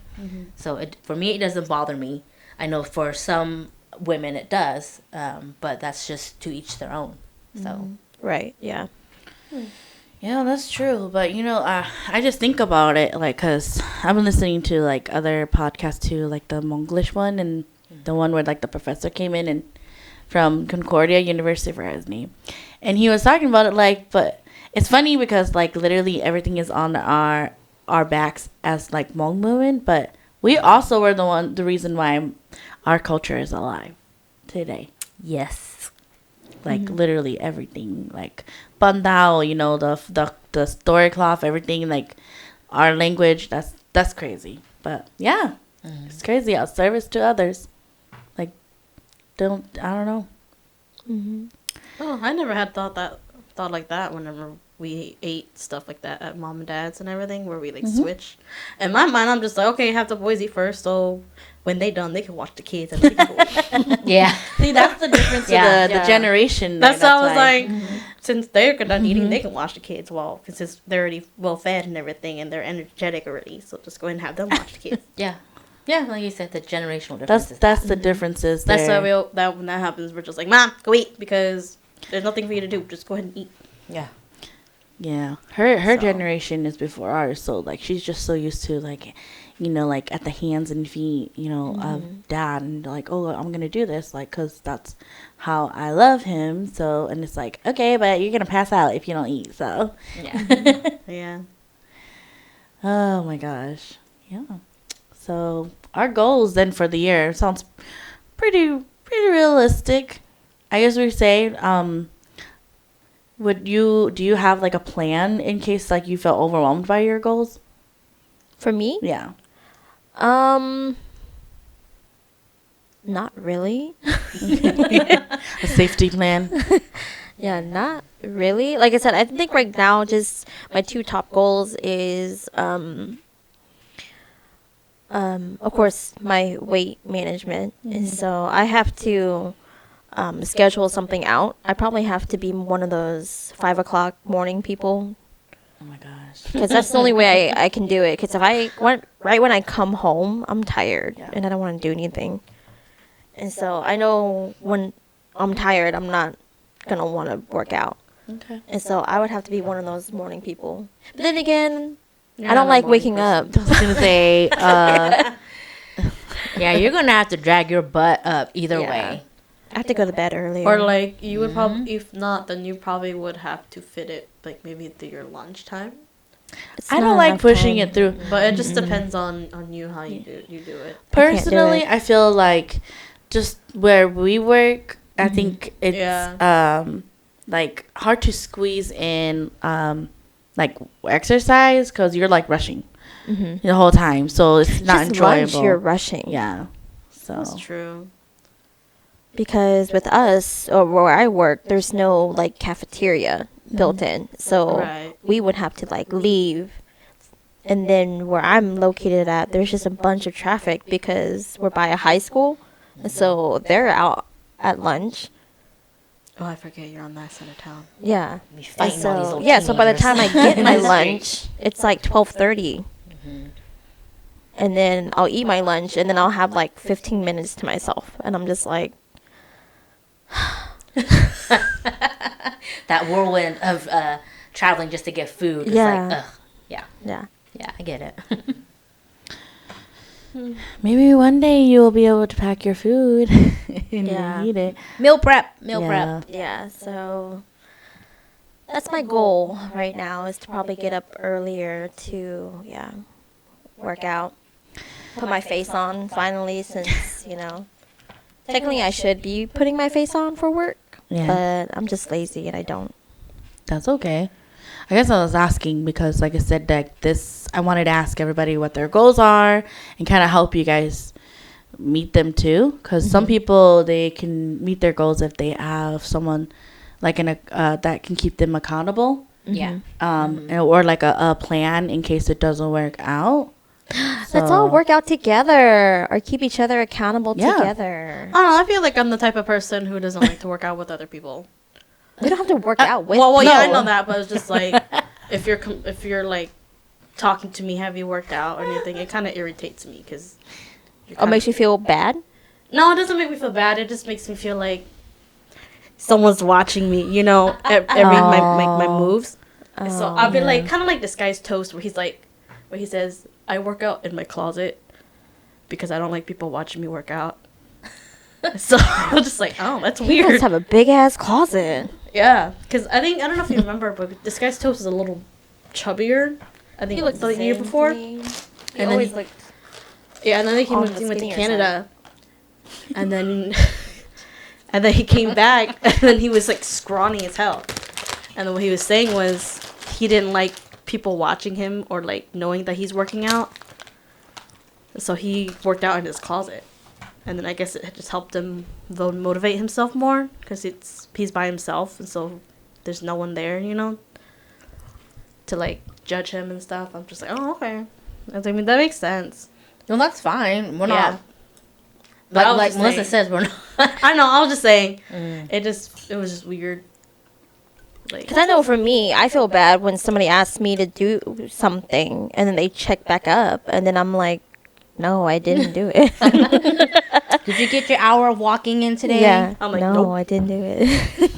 so for me, it doesn't bother me. I know for some women it does, but that's just to each their own. So Right. Yeah. Yeah, that's true. But you know, I just think about it like, cause I've been listening to like other podcasts too, like the Monglish one and the one where like the professor came in and from Concordia University, for his name, and he was talking about it like, but it's funny because like literally everything is on our backs as like Hmong women, but we also were the reason why our culture is alive today. yes. Like literally everything, like bandao, you know, the story cloth, everything, like our language. That's crazy. But yeah, it's crazy. Our service to others, like I don't know. Oh, I never had thought like that whenever we ate stuff like that at mom and dad's and everything, where we like switch. In my mind, I'm just like, okay, have the boys eat first, so when they done, they can watch the kids and we can go eat. Yeah. See, that's the difference Yeah. of the generation. That's there. how I was why. like, since they're done eating, they can watch the kids well, because they're already well fed and everything, and they're energetic already. So just go ahead and have them watch the kids. Yeah. Yeah, like you said, the generational that's differences. the differences. That's there. why when that happens, we're just like, Mom, go eat, because there's nothing for you to do. Just go ahead and eat. Yeah. Yeah, her So. generation is before ours, so like she's just so used to like, you know, like at the hands and feet, you know, of dad, and like, oh, I'm gonna do this, like, cause that's how I love him. So, and it's like, okay, but you're gonna pass out if you don't eat. So, Yeah. Yeah. oh my gosh, yeah. So our goals then for the year sounds pretty realistic. I guess we say, do you have like a plan in case like you felt overwhelmed by your goals? For me, Yeah. not really. A safety plan. Yeah, not really. Like I said, I think right now just my two top goals is of course my weight management. And so I have to schedule something out. I probably have to be one of those 5 o'clock morning people, Oh my gosh. because that's the only way I can do it. Because if right when I come home, I'm tired and I don't want to do anything. And so I know when I'm tired, I'm not gonna want to work out. Okay. And so I would have to be one of those morning people. But then again, You're I don't not a like morning waking up. I was gonna say, Yeah, you're gonna have to drag your butt up either Yeah. way. I have to go to bed earlier. Or like you would probably, if not, then you probably would have to fit it like maybe through your lunchtime. It's I not don't like enough pushing time. it through. But it just depends on you how you do it. Personally, it. I feel like just where we work, I think it's like hard to squeeze in like exercise because you're like rushing the whole time, so it's not Just lunch, enjoyable. you're rushing. Yeah. So That's true. Because with us, or where I work, there's no like cafeteria built in. So Right. we would have to like leave. And then where I'm located at, there's just a bunch of traffic because we're by a high school. And so they're out at lunch. Oh, I forget you're on that side of town. Yeah. Be And fighting all these so little so by the teenagers. time I get my On the lunch, it's like 12:30. And then I'll eat my lunch and then I'll have like 15 minutes to myself. And I'm just like, That whirlwind of traveling just to get food. It's Yeah. like, ugh. Yeah. yeah. Yeah, I get it. maybe one day you will be able to pack your food and Yeah. eat it. Meal prep. Meal Yeah. prep. Yeah, so that's my goal right now, is to probably get up earlier to work out, put my face on finally, since technically I should be putting my face on for work, Yeah. but I'm just lazy and I don't. That's okay. I guess I was asking because, like I said, that I wanted to ask everybody what their goals are and kind of help you guys meet them too. Because some people, they can meet their goals if they have someone like that can keep them accountable. Yeah. Or like a plan in case it doesn't work out. Let's all work out together or keep each other accountable Yeah. together. I don't know. I feel like I'm the type of person who doesn't like to work out with other people. We don't have to work out with. Well, yeah, I No. know that, but it's just like if you're like talking to me, have you worked out or anything? It kind of irritates me because. Or makes you feel bad. No, it doesn't make me feel bad. It just makes me feel like someone's watching me. You know, every my moves. So I've been like kind of like this guy's toast where he says I work out in my closet because I don't like people watching me work out. So I was just like, oh, that's You guys weird. have a big ass closet. Yeah, because I don't know if you remember, but this guy's toast is a little chubbier. I think the year before. He then always he- looked. Yeah, and then he On went the to skinnier Canada, and then and then he came back, and then he was like scrawny as hell. And then what he was saying was he didn't like people watching him or like knowing that he's working out, so he worked out in his closet. And then I guess it just helped him motivate himself more because he's by himself, and so there's no one there, you know, to like judge him and stuff. I'm just like, oh, okay. I mean, that makes sense. Well, that's fine. We're Yeah. not. But I was Like just Melissa saying- says, we're not. I know. I was just saying. Mm. It was just weird. Like, Because I know for me, I feel bad when somebody asks me to do something and then they check back up, and then I'm like, no, I didn't do it. Did you get your hour of walking in today? Yeah. I'm like, no, nope. I didn't do it.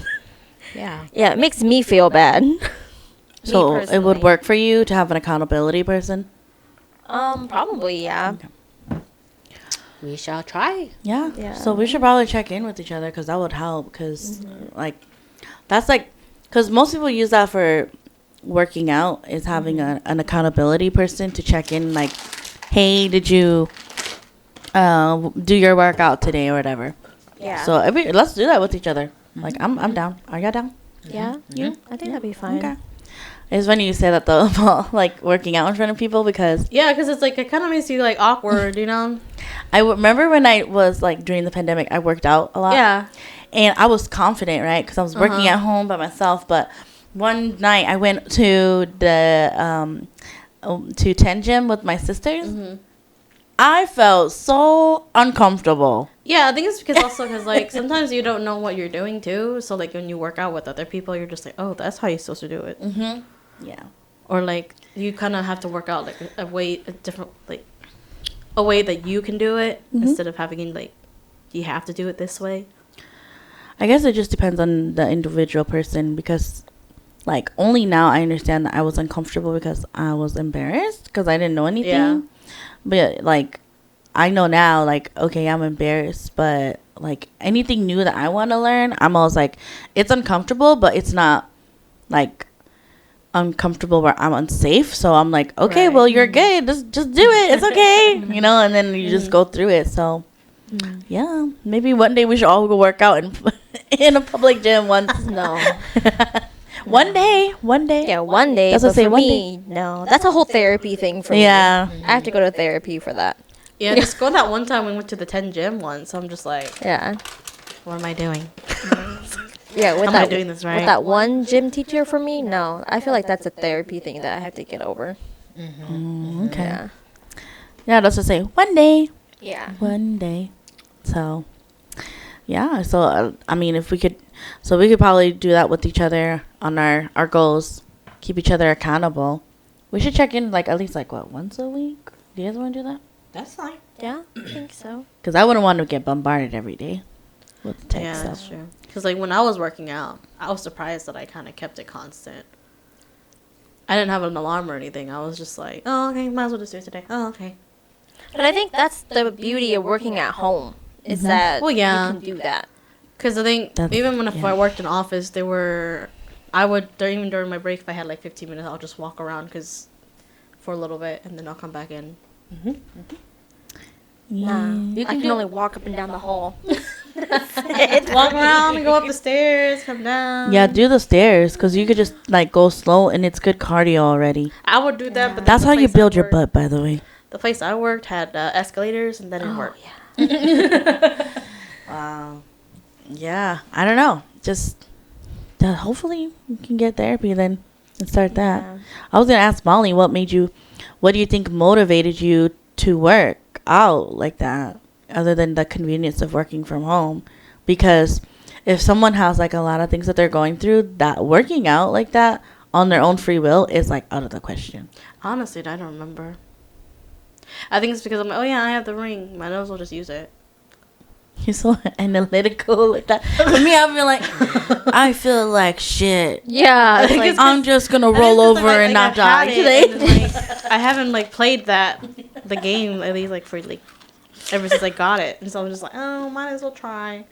Yeah. Yeah, it makes me feel bad. So it would personally. work for you to have an accountability person. Probably, yeah. We shall try. Yeah. Yeah. So we should probably check in with each other because that would help. Because like, that's like, because most people use that for working out is having an accountability person to check in. Like, hey, did you do your workout today or whatever? Yeah. So let's do that with each other. Like, I'm down. Are y'all down? yeah, you? I think that'd be fine. Okay. It's funny you say that though about like working out in front of people because yeah, because it's like it kind of makes you like awkward, you know? I remember when I was like during the pandemic, I worked out a lot. Yeah. And I was confident, right? Because I was working at home by myself. But one night I went to the to Ten Gym with my sisters. I felt so uncomfortable. Yeah, I think it's because also because like sometimes you don't know what you're doing too. So like when you work out with other people, you're just like, oh, that's how you're supposed to do it. Yeah. Or like you kind of have to work out like a way a way that you can do it instead of having like you have to do it this way. I guess it just depends on the individual person because, like, only now I understand that I was uncomfortable because I was embarrassed because I didn't know anything. Yeah. But, like, I know now, like, okay, I'm embarrassed, but, like, anything new that I want to learn, I'm always like, it's uncomfortable, but it's not, like, uncomfortable where I'm unsafe. So I'm like, okay, Right. well, you're good. Just do it. It's okay. You know, and then you just go through it. So, yeah, maybe one day we should all go work out in a public gym once. No. One day. Yeah, one day. That's what But I say, for one me, no. That's a whole therapy thing for me. Yeah. I have to go to therapy for that. Yeah, just go that one time we went to the 10 gym once. I'm just like, Yeah. what am I doing? Yeah, with Am I that, doing this right? with that one gym teacher for me, no. I feel like that's a therapy thing that I have to get over. Okay. Yeah. Yeah, that's what I say. One day. Yeah. One day. So, yeah. So, I mean, if we could, so we could probably do that with each other on our goals, keep each other accountable. We should check in, like, at least, like, what, once a week? Do you guys want to do that? That's fine. Yeah, I think so. Because I wouldn't want to get bombarded every day with text Yeah, stuff. that's true. Because like when I was working out, I was surprised that I kind of kept it constant. I didn't have an alarm or anything. I was just like, oh, okay, might as well just do it today. Oh, okay. But I think that's the beauty of working at home is that Well, yeah. you can do that. Because I think That's- even when if yeah. I worked in office, I would even during my break if I had like 15 minutes, I'll just walk around for a little bit and then I'll come back in. Nah, You I can can do- only walk up and down the hall. Walk around and go up the stairs, come down. Yeah, do the stairs because you could just like go slow and it's good cardio already. I would do that, but That's the how you place I build your worked- butt, by the way. The place I worked had escalators, and that didn't work. Wow. Yeah, I don't know. Just hopefully you can get therapy then and start that. Yeah. I was gonna ask Molly, what do you think motivated you to work out like that, other than the convenience of working from home? Because if someone has like a lot of things that they're going through, that working out like that on their own free will is like out of the question. Honestly, I don't remember. I think it's because I'm like, oh yeah, I have the ring. Might as well just use it. You're so analytical like that. For me, I feel like shit. Yeah. It's like, I'm just gonna I think roll it's 'cause, over like, and not I've had die it, today. and then, like, I haven't like played the game at least like for like ever since I got it, and so I'm just like, oh, might as well try.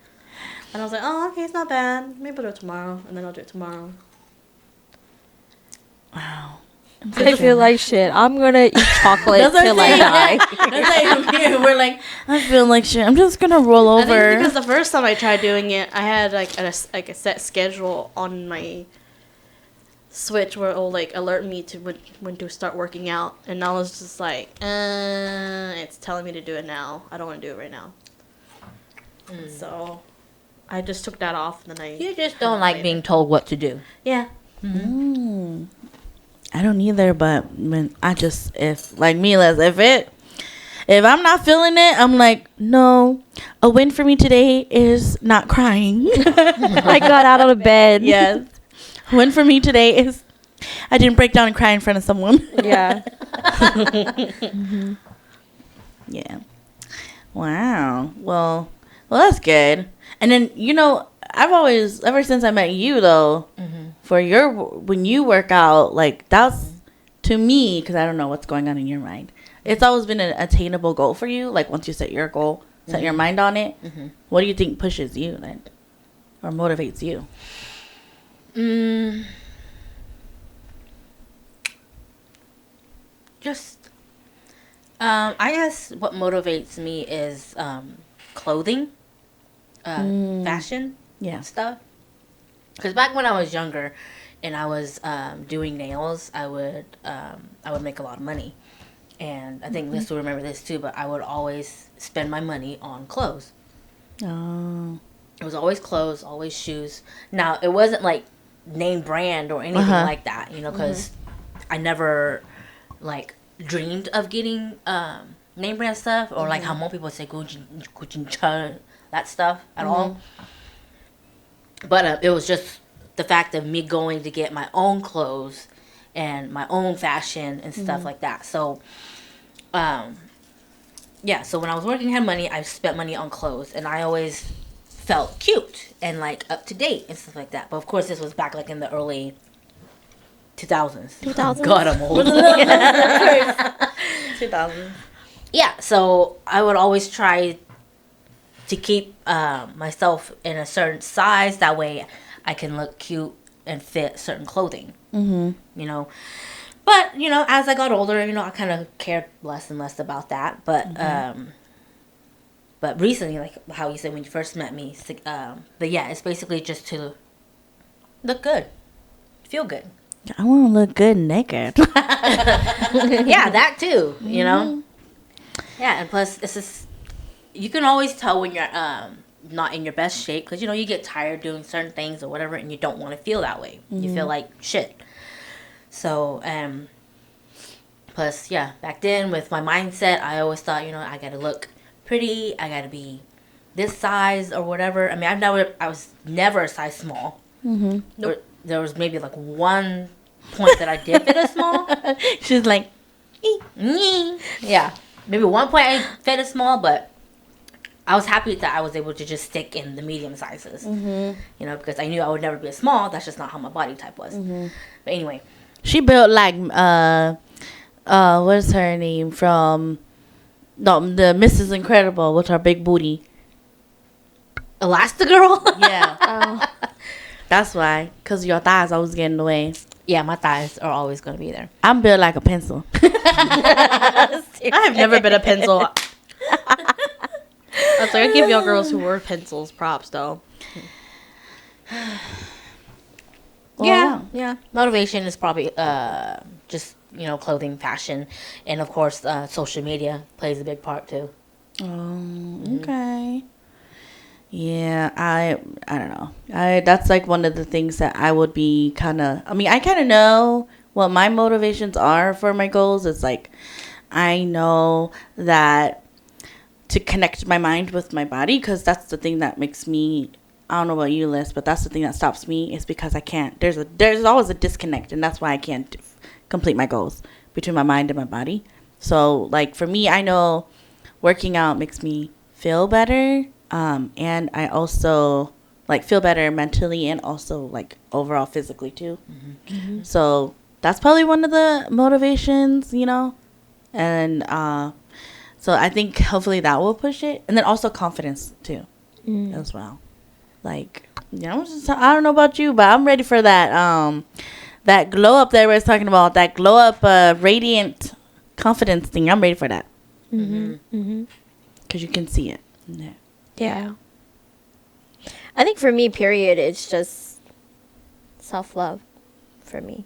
And I was like, oh, okay, it's not bad. Maybe I'll do it tomorrow, and then I'll do it tomorrow. Wow. I feel like shit. I'm gonna eat chocolate That's what till I'm I saying. die. That's like here. We're like, I feel like shit. I'm just gonna roll I think over. because the first time I tried doing it, I had like a set schedule on my Switch where it'll like alert me to when to start working out, and I was just like, it's telling me to do it now. I don't want to do it right now. So I just took that off, and then I. You just don't like being told what to do. Yeah. Mm. I don't either, but when if I'm not feeling it, I'm like, no. A win for me today is not crying. I got out of the bed. Yes. A win for me today is I didn't break down and cry in front of someone. Yeah. Yeah. Wow. Well, that's good. And then, I've always, ever since I met you, though, when you work out, like, that's, to me, because I don't know what's going on in your mind, it's always been an attainable goal for you. Like, once you set your goal, set your mind on it, what do you think pushes you then? Or motivates you? I guess what motivates me is clothing, fashion, Yeah. stuff. Because back when I was younger, and I was doing nails, I would make a lot of money, and I think Liz will remember this too. But I would always spend my money on clothes. Oh. It was always clothes, always shoes. Now it wasn't like name brand or anything like that, because I never like dreamed of getting name brand stuff or like how more people say Gucci, that stuff at all. But it was just the fact of me going to get my own clothes and my own fashion and stuff like that. So, so when I was working, had money, I spent money on clothes, and I always felt cute and like up to date and stuff like that. But of course, this was back like in the early 2000s. 2000s? God, I'm old. 2000. Yeah, so I would always try to keep myself in a certain size. That way I can look cute and fit certain clothing. But, as I got older, I kind of cared less and less about that. But recently, like how you said when you first met me, but yeah, it's basically just to look good, feel good. I want to look good naked. Yeah, that too, Yeah, and plus, it's just, you can always tell when you're not in your best shape, because, you get tired doing certain things or whatever, and you don't want to feel that way. You feel like shit. So, plus, yeah, back then with my mindset, I always thought, I got to look pretty, I got to be this size or whatever. I mean, I was never a size small. Nope. There was maybe like one point that I did fit a small. She's like, Yeah, maybe one point I fit a small, but I was happy that I was able to just stick in the medium sizes. Because I knew I would never be a small. That's just not how my body type was. But anyway, she built like, what's her name from, the Mrs. Incredible with her big booty. Elastigirl. Yeah. Oh. That's why. Because your thighs always get in the way. Yeah, my thighs are always going to be there. I'm built like a pencil. I have never been a pencil. I was like, I give y'all girls who wear pencils props though. Yeah. Motivation is probably just clothing, fashion, and of course social media plays a big part too. Okay. Yeah, I don't know. That's like one of the things that I would be kind of. I mean, I kind of know what my motivations are for my goals. It's like I know that to connect my mind with my body, because that's the thing that makes me. I don't know about you, Liz, but that's the thing that stops me is because I can't. There's always a disconnect, and that's why I can't complete my goals between my mind and my body. So, like for me, I know working out makes me feel better, and I also like feel better mentally and also like overall physically too. So that's probably one of the motivations, and so I think hopefully that will push it, and then also confidence too, as well. Like, I don't know about you, but I'm ready for that that glow up that everybody's talking about, that glow up radiant confidence thing. I'm ready for that. Because you can see it. Yeah. I think for me, period, it's just self-love for me.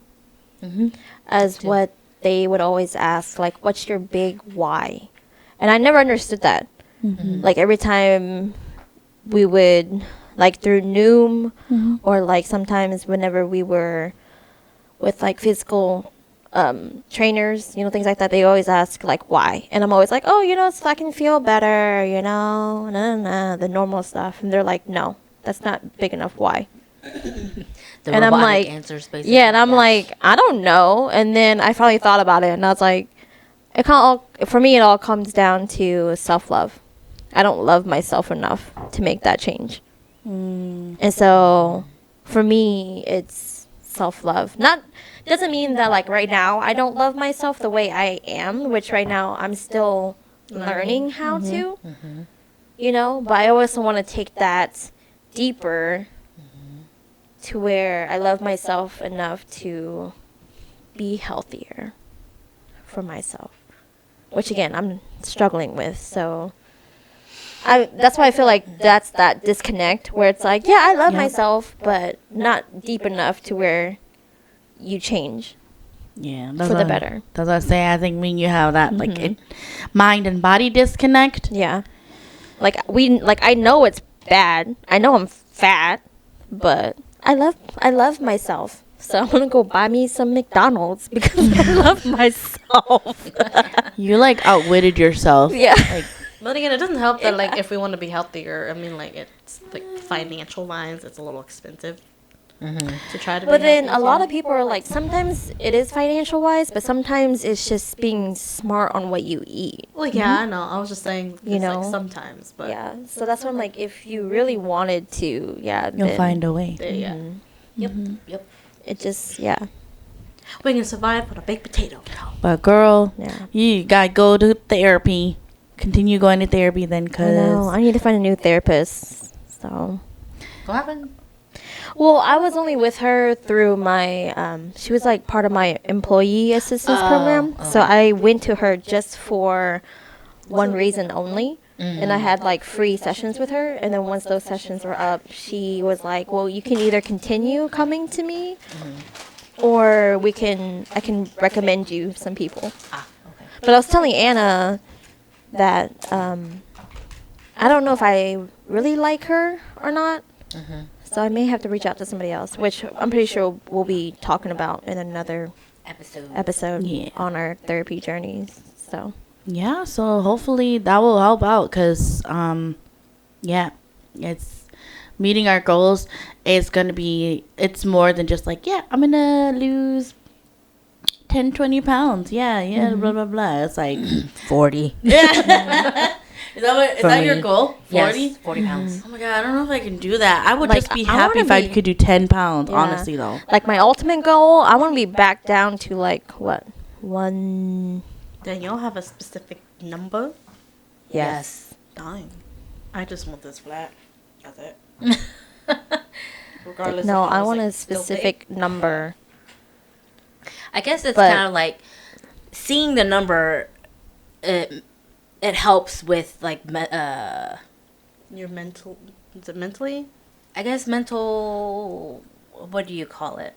As what they would always ask, like, what's your big why? And I never understood that. Like, every time we would, like, through Noom, or, like, sometimes whenever we were with, like, physical trainers, things like that, they always ask, like, why? And I'm always like, oh, so I can feel better, the normal stuff. And they're like, no, that's not big enough why. The And I'm robotic like, answers, basically. yeah, and I'm like, I don't know. And then I finally thought about it, and I was like, for me, it all comes down to self-love. I don't love myself enough to make that change. And so for me, it's self-love. Doesn't mean that, like, right now I don't love myself the way I am, which right now I'm still learning how to, but I also want to take that deeper to where I love myself enough to be healthier for myself, which again I'm struggling with. So that's why I feel like that's that disconnect where it's like, yeah, I love myself, but not deep enough to where you change for the better. That's what I say. I think when you have that like mind and body disconnect. Yeah, I know it's bad. I know I'm fat, but I love myself. So I'm gonna go buy me some McDonald's because I love myself. You like outwitted yourself. Yeah. Like, But again, it doesn't help that, like, if we want to be healthier, I mean, like, it's like financial wise, it's a little expensive to try to. But be then healthy a lot too. of people are like, sometimes it is financial wise, but sometimes it's just being smart on what you eat. Well, yeah, I know. I was just saying, You know? like, sometimes, but Yeah. So that's why I'm like, if you really wanted to, yeah, you'll then find a way. yeah, Yep. it just, yeah. we can survive on a baked potato. But girl, Yeah. you gotta go to therapy. Continue going to therapy then, I know. cause I need to find a new therapist. So. What happened? Well, I was only with her through my, she was like part of my employee assistance program. So I went to her just for one reason only. And I had like free sessions with her. And then once those sessions were up, she was like, well, you can either continue coming to me or I can recommend you some people. Okay. But I was telling Anna that I don't know if I really like her or not. So I may have to reach out to somebody else, which I'm pretty sure we'll be talking about in another episode Yeah. on our therapy journeys. So yeah. So hopefully that will help out, cause yeah, it's meeting our goals is gonna be. It's more than just like, yeah, I'm gonna lose 10, 20 pounds. Yeah, blah blah blah. It's like 40. Is that For your me. goal? 40? Yes, 40 pounds. Oh my god, I don't know if I can do that. I would Like, just be I happy wanna if I be- could do 10 pounds, Yeah. honestly though. like my ultimate goal, I want to be back down to like what, one. Then you'll have a specific number. Yes. Dang. I just want this flat. That's it. Regardless. No, if I was, want like, a still big. specific number. I guess it's But- kind of like seeing the number. It it helps with like Your mental, is it mentally? I guess mental, what do you call it?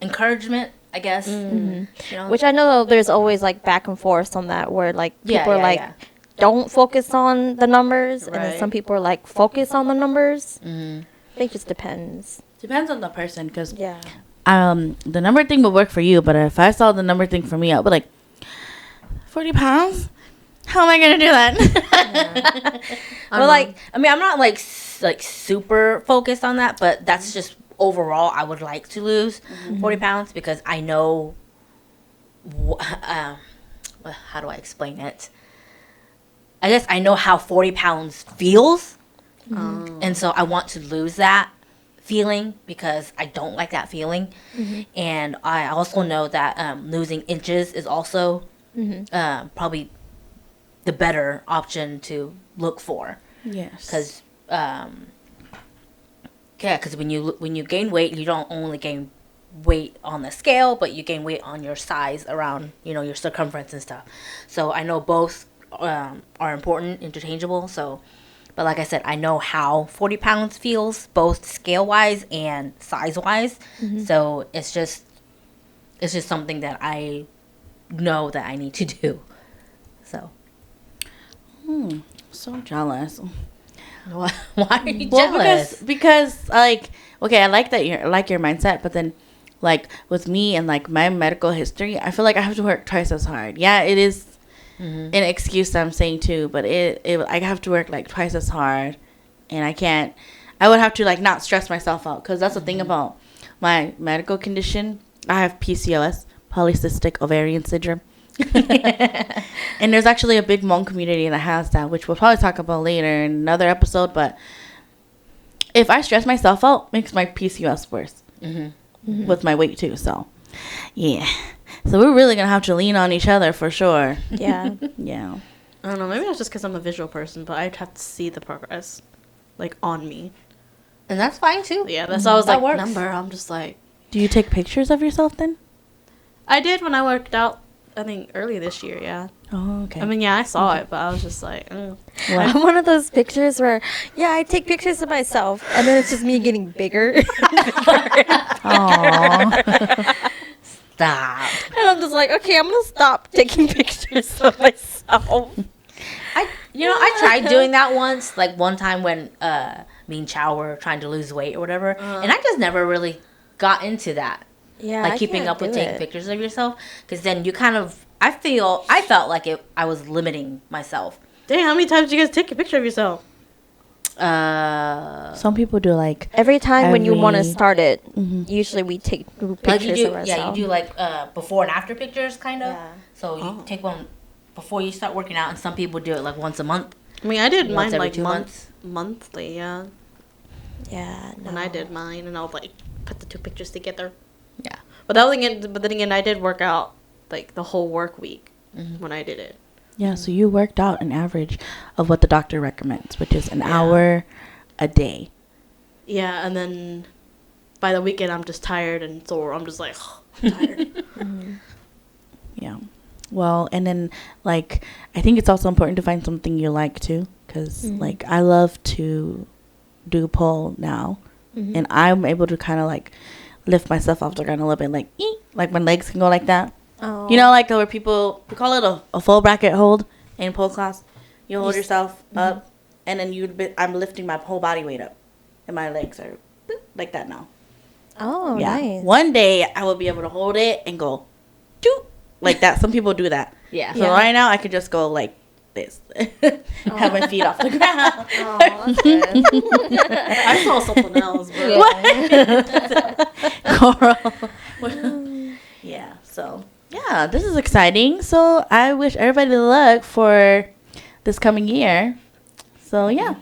Encouragement, I guess. You know? Which I know there's always like back and forth on that, where like Yeah, people are yeah, like, yeah. don't focus on the numbers, and then Right. some people are like, focus on the numbers. Mhm. I think it just depends. Depends on the person, because Yeah. the number thing would work for you, but if I saw the number thing for me, I'd be like, 40 pounds? How am I going to do that? Well, like, I mean, I'm not like super focused on that, but that's just overall. I would like to lose 40 pounds because I know. How do I explain it? I guess I know how 40 pounds feels, and so I want to lose that feeling because I don't like that feeling, and I also know that losing inches is also probably the better option to look for. Yes. Because when you gain weight, you don't only gain weight on the scale, but you gain weight on your size around, your circumference and stuff. So I know both are important, interchangeable. So, but like I said, I know how 40 pounds feels, both scale wise and size wise. So it's just something that I know that I need to do. So. So jealous. Why are you Well, jealous? because like, okay, I like that I like your mindset, but then like with me and like my medical history, I feel like I have to work twice as hard. Yeah, it is an excuse that I'm saying too, but I have to work like twice as hard, and I would have to like not stress myself out, because that's the thing about my medical condition. I have PCOS, polycystic ovarian syndrome. And there's actually a big Hmong community that has that, which we'll probably talk about later in another episode. But if I stress myself out, it makes my PCOS worse with my weight too. So yeah, so we're really gonna have to lean on each other for sure. Yeah. Yeah. I don't know. Maybe that's just because I'm a visual person, but I'd have to see the progress, like, on me. And that's fine too. Yeah, that's why I was That like, works. number. I'm just like, Do you take pictures of yourself then? I did when I worked out. I think early this year. Yeah. Oh, okay. I mean, yeah, I saw it, but I was just like, I'm one of those pictures where, I take pictures of myself, and then it's just me getting bigger. Aww. Stop. And I'm just like, okay, I'm gonna stop taking pictures of myself. I tried doing that once, like one time when me and Chow were trying to lose weight or whatever, and I just never really got into that. Yeah, Like keeping up with taking pictures of yourself, because then you kind of, I felt like I was limiting myself. dang, how many times do you guys take a picture of yourself? Some people do like Every time when you want to Every- start it, usually we take pictures Like you do, of ourselves. yeah, you do like before and after pictures, kind of. Yeah. So you take one before you start working out, and some people do it like once a month. I mean, I did Once mine every like 2 months. monthly, yeah. Yeah, no. When I did mine, and I would like put the two pictures together. Yeah. But then again, I did work out like the whole work week when I did it. Yeah, so you worked out an average of what the doctor recommends, which is an hour a day. Yeah, and then by the weekend, I'm just tired and sore. I'm just like, I'm tired. Yeah. Well, and then, like, I think it's also important to find something you like, too. Because, like, I love to do pole now. And I'm able to kind of, like, lift myself off the ground a little bit. Like, like my legs can go like that. Oh. You know, like where people, we call it a full bracket hold in pole class. You hold yourself up, and then I'm lifting my whole body weight up. And my legs are boop, like that now. Oh, Yeah. nice. One day I will be able to hold it and go, doop, like that. Some people do that. Yeah. So right now I could just go like this, have my feet off the ground. Oh, that's good. I saw something else, but Coral. Yeah. So yeah, this is exciting. So I wish everybody luck for this coming year. So yeah.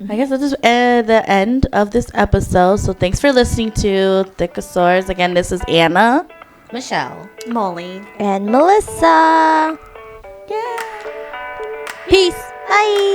I guess this is the end of this episode. So thanks for listening to Thickosaurs. Again, this is Anna. Michelle. Molly. And Melissa. Yeah. Peace. Bye.